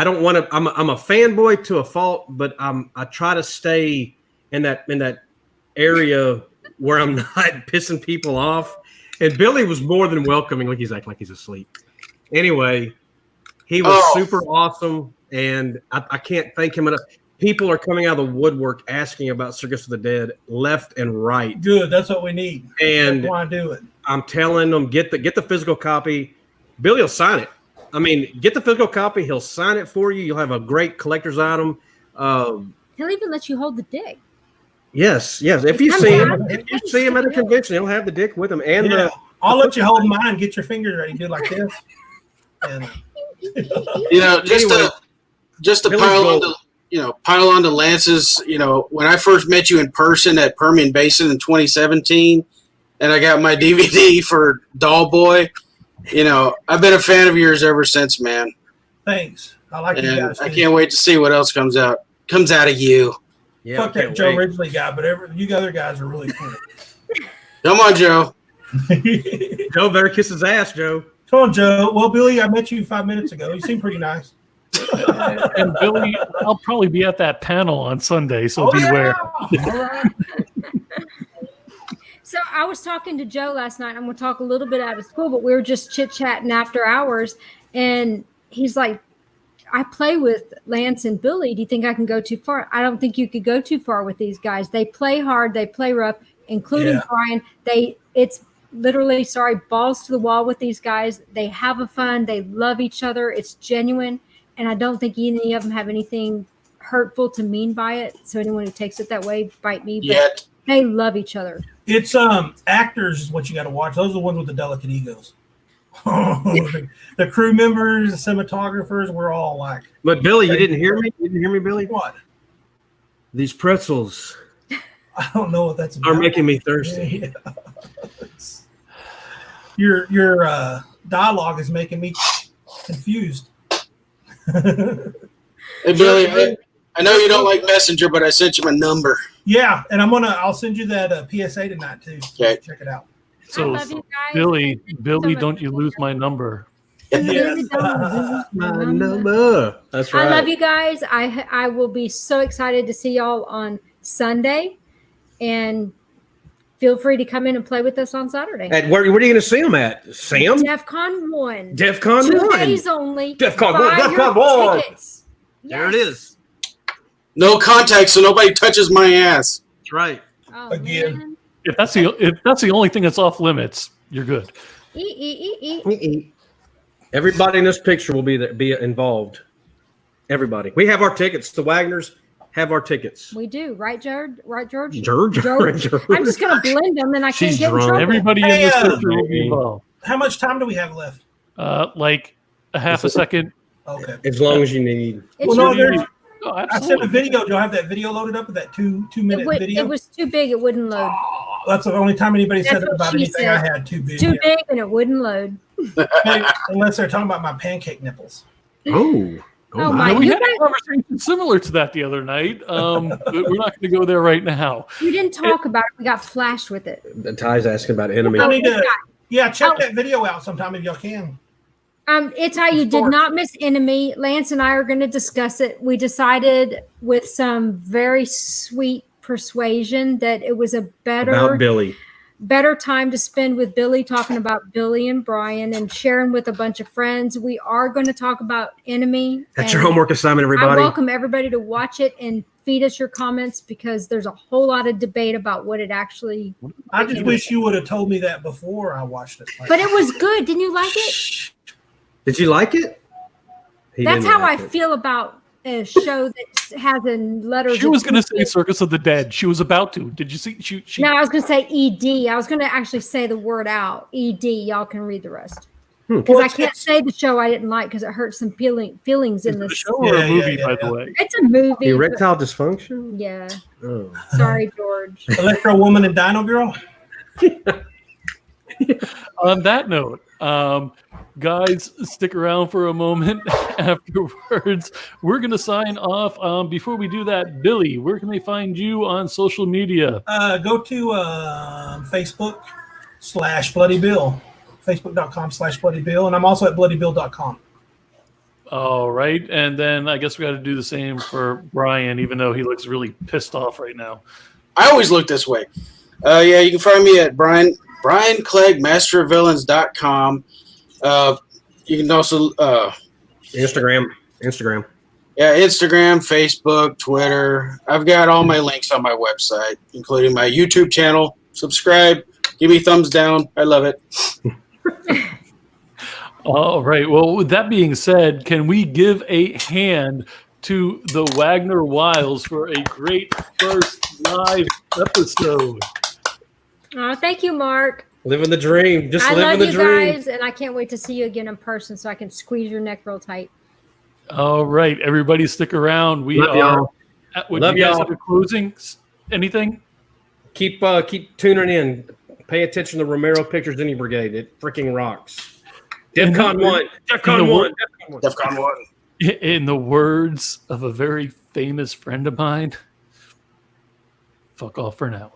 don't want to. I'm a fanboy to a fault, but I try to stay in that area where I'm not pissing people off. And Billy was more than welcoming. Like he's acting like he's asleep. Anyway, he was super awesome, and I can't thank him enough. People are coming out of the woodwork asking about Circus of the Dead left and right. Good, that's what we need. And why do it? I'm telling them get the physical copy. Billy will sign it. I mean, get the physical copy. He'll sign it for you. You'll have a great collector's item. He'll even let you hold the dick. Yes. If you see him at a convention, he'll have the dick with him. And I'll let you hold mine. Get your fingers ready. Do like this. And just to pile onto Lance's. When I first met you in person at Permian Basin in 2017, and I got my DVD for Doll Boy. I've been a fan of yours ever since, man. Thanks. I like you guys. I can't wait to see what else comes out of you. Yeah, fuck that Joe Ridgely guy, but you other guys are really cool. Come on, Joe. Joe better kiss his ass, Joe. Come on, Joe. Well, Billy, I met you 5 minutes ago. You seem pretty nice. And Billy, I'll probably be at that panel on Sunday, so beware. Yeah. All right. So I was talking to Joe last night. I'm going to talk a little bit out of school, but we were just chit-chatting after hours, and he's like, I play with Lance and Billy. Do you think I can go too far? I don't think you could go too far with these guys. They play hard. They play rough, including Brian. It's literally, balls to the wall with these guys. They have a fun. They love each other. It's genuine. And I don't think any of them have anything hurtful to mean by it. So anyone who takes it that way, bite me. But they love each other. It's actors is what you got to watch. Those are the ones with the delicate egos. The crew members, the cinematographers, we're all like. But Billy, you didn't hear me? You didn't hear me, Billy? What? These pretzels I don't know what that's about. are making me thirsty. Yeah. Your dialogue is making me confused. Hey Billy, I know you don't like Messenger, but I sent you my number. Yeah, and I'll send you that PSA tonight too. Okay. Check it out. So, Billy, don't you lose my number. Yes. My number. That's right. I love you guys. I will be so excited to see y'all on Sunday. And feel free to come in and play with us on Saturday. Where are you going to see them at? Sam? DEFCON 1. DEFCON 2 1. days only. DEFCON 1. Buy DEFCON your 1. tickets. There it Yes. is. No contact, so nobody touches my ass. That's right. Oh, Again. man. If that's the only thing that's off limits, you're good. Everybody in this picture will be involved. Everybody. We have our tickets. The Wagners have our tickets. We do, right, Jared? Right, George? George? I'm just going to blend them, and I can't She's get in drunk. trouble. Everybody in this picture will be involved. How much time do we have left? Like a half a second. Okay. As long as you need. It's Well, no, What do you there's. need? Oh, I sent a absolutely. video. Do I have that video loaded up with that two-minute video? it was too big. It wouldn't load. That's the only time anybody said That's what about she anything I said. had too big. Too big, and it wouldn't load. Unless they're talking about my pancake nipples. Oh. Oh, my. No, we You had a conversation similar to that the other night, but we're not going to go there right now. You didn't talk about it. We got flashed with it. Ty's asking about enemy. I need to, check Oh. that video out sometime if y'all can. It's how you did not miss enemy. Lance and I are going to discuss it. We decided with some very sweet persuasion that it was a About Billy. better time to spend with Billy, talking about Billy and Brian and sharing with a bunch of friends. We are going to talk about enemy. That's your and homework assignment, I everybody. welcome everybody to watch it and feed us your comments, because there's a whole lot of debate about what it actually. I just wish you would have told me that before I watched it. But it was good. Didn't you like it? Did you like it? He That's didn't how like I it. feel about a show that has a letters. She was going to say Circus of the Dead. She was about to. Did you see? She No, I was going to say ED. I was going to actually say the word out. ED. Y'all can read the rest. Because I can't say the show I didn't like because it hurt some feelings in the this. show or a Yeah, movie, yeah, by yeah. the way. It's a movie. Erectile dysfunction? but- yeah. Oh. Sorry, George. Electro Woman and Dino Girl. On that note, guys, stick around for a moment. Afterwards, we're going to sign off. Before we do that, Billy, where can they find you on social media? Go to Facebook /Bloody Bill. Facebook.com/Bloody Bill. And I'm also at bloodybill.com. All right. And then I guess we got to do the same for Brian, even though he looks really pissed off right now. I always look this way. You can find me at Brian Clegg, masterofvillains.com. You can also Instagram. Yeah, Instagram, Facebook, Twitter. I've got all my links on my website, including my YouTube channel. Subscribe. Give me thumbs down. I love it. All right. Well, with that being said, can we give a hand to the Wagner Wiles for a great first live episode? Oh, thank you, Mark. Living the dream. Just I living love the you dream. guys, and I can't wait to see you again in person so I can squeeze your neck real tight. All right. Everybody stick around. We Love are. y'all. Would Love you guys y'all. have a closing? Anything? Keep tuning in. Pay attention to Romero Pictures Indie Brigade. It freaking rocks. DEFCON 1. DEFCON 1. DEFCON 1. In the words of a very famous friend of mine, fuck off for now.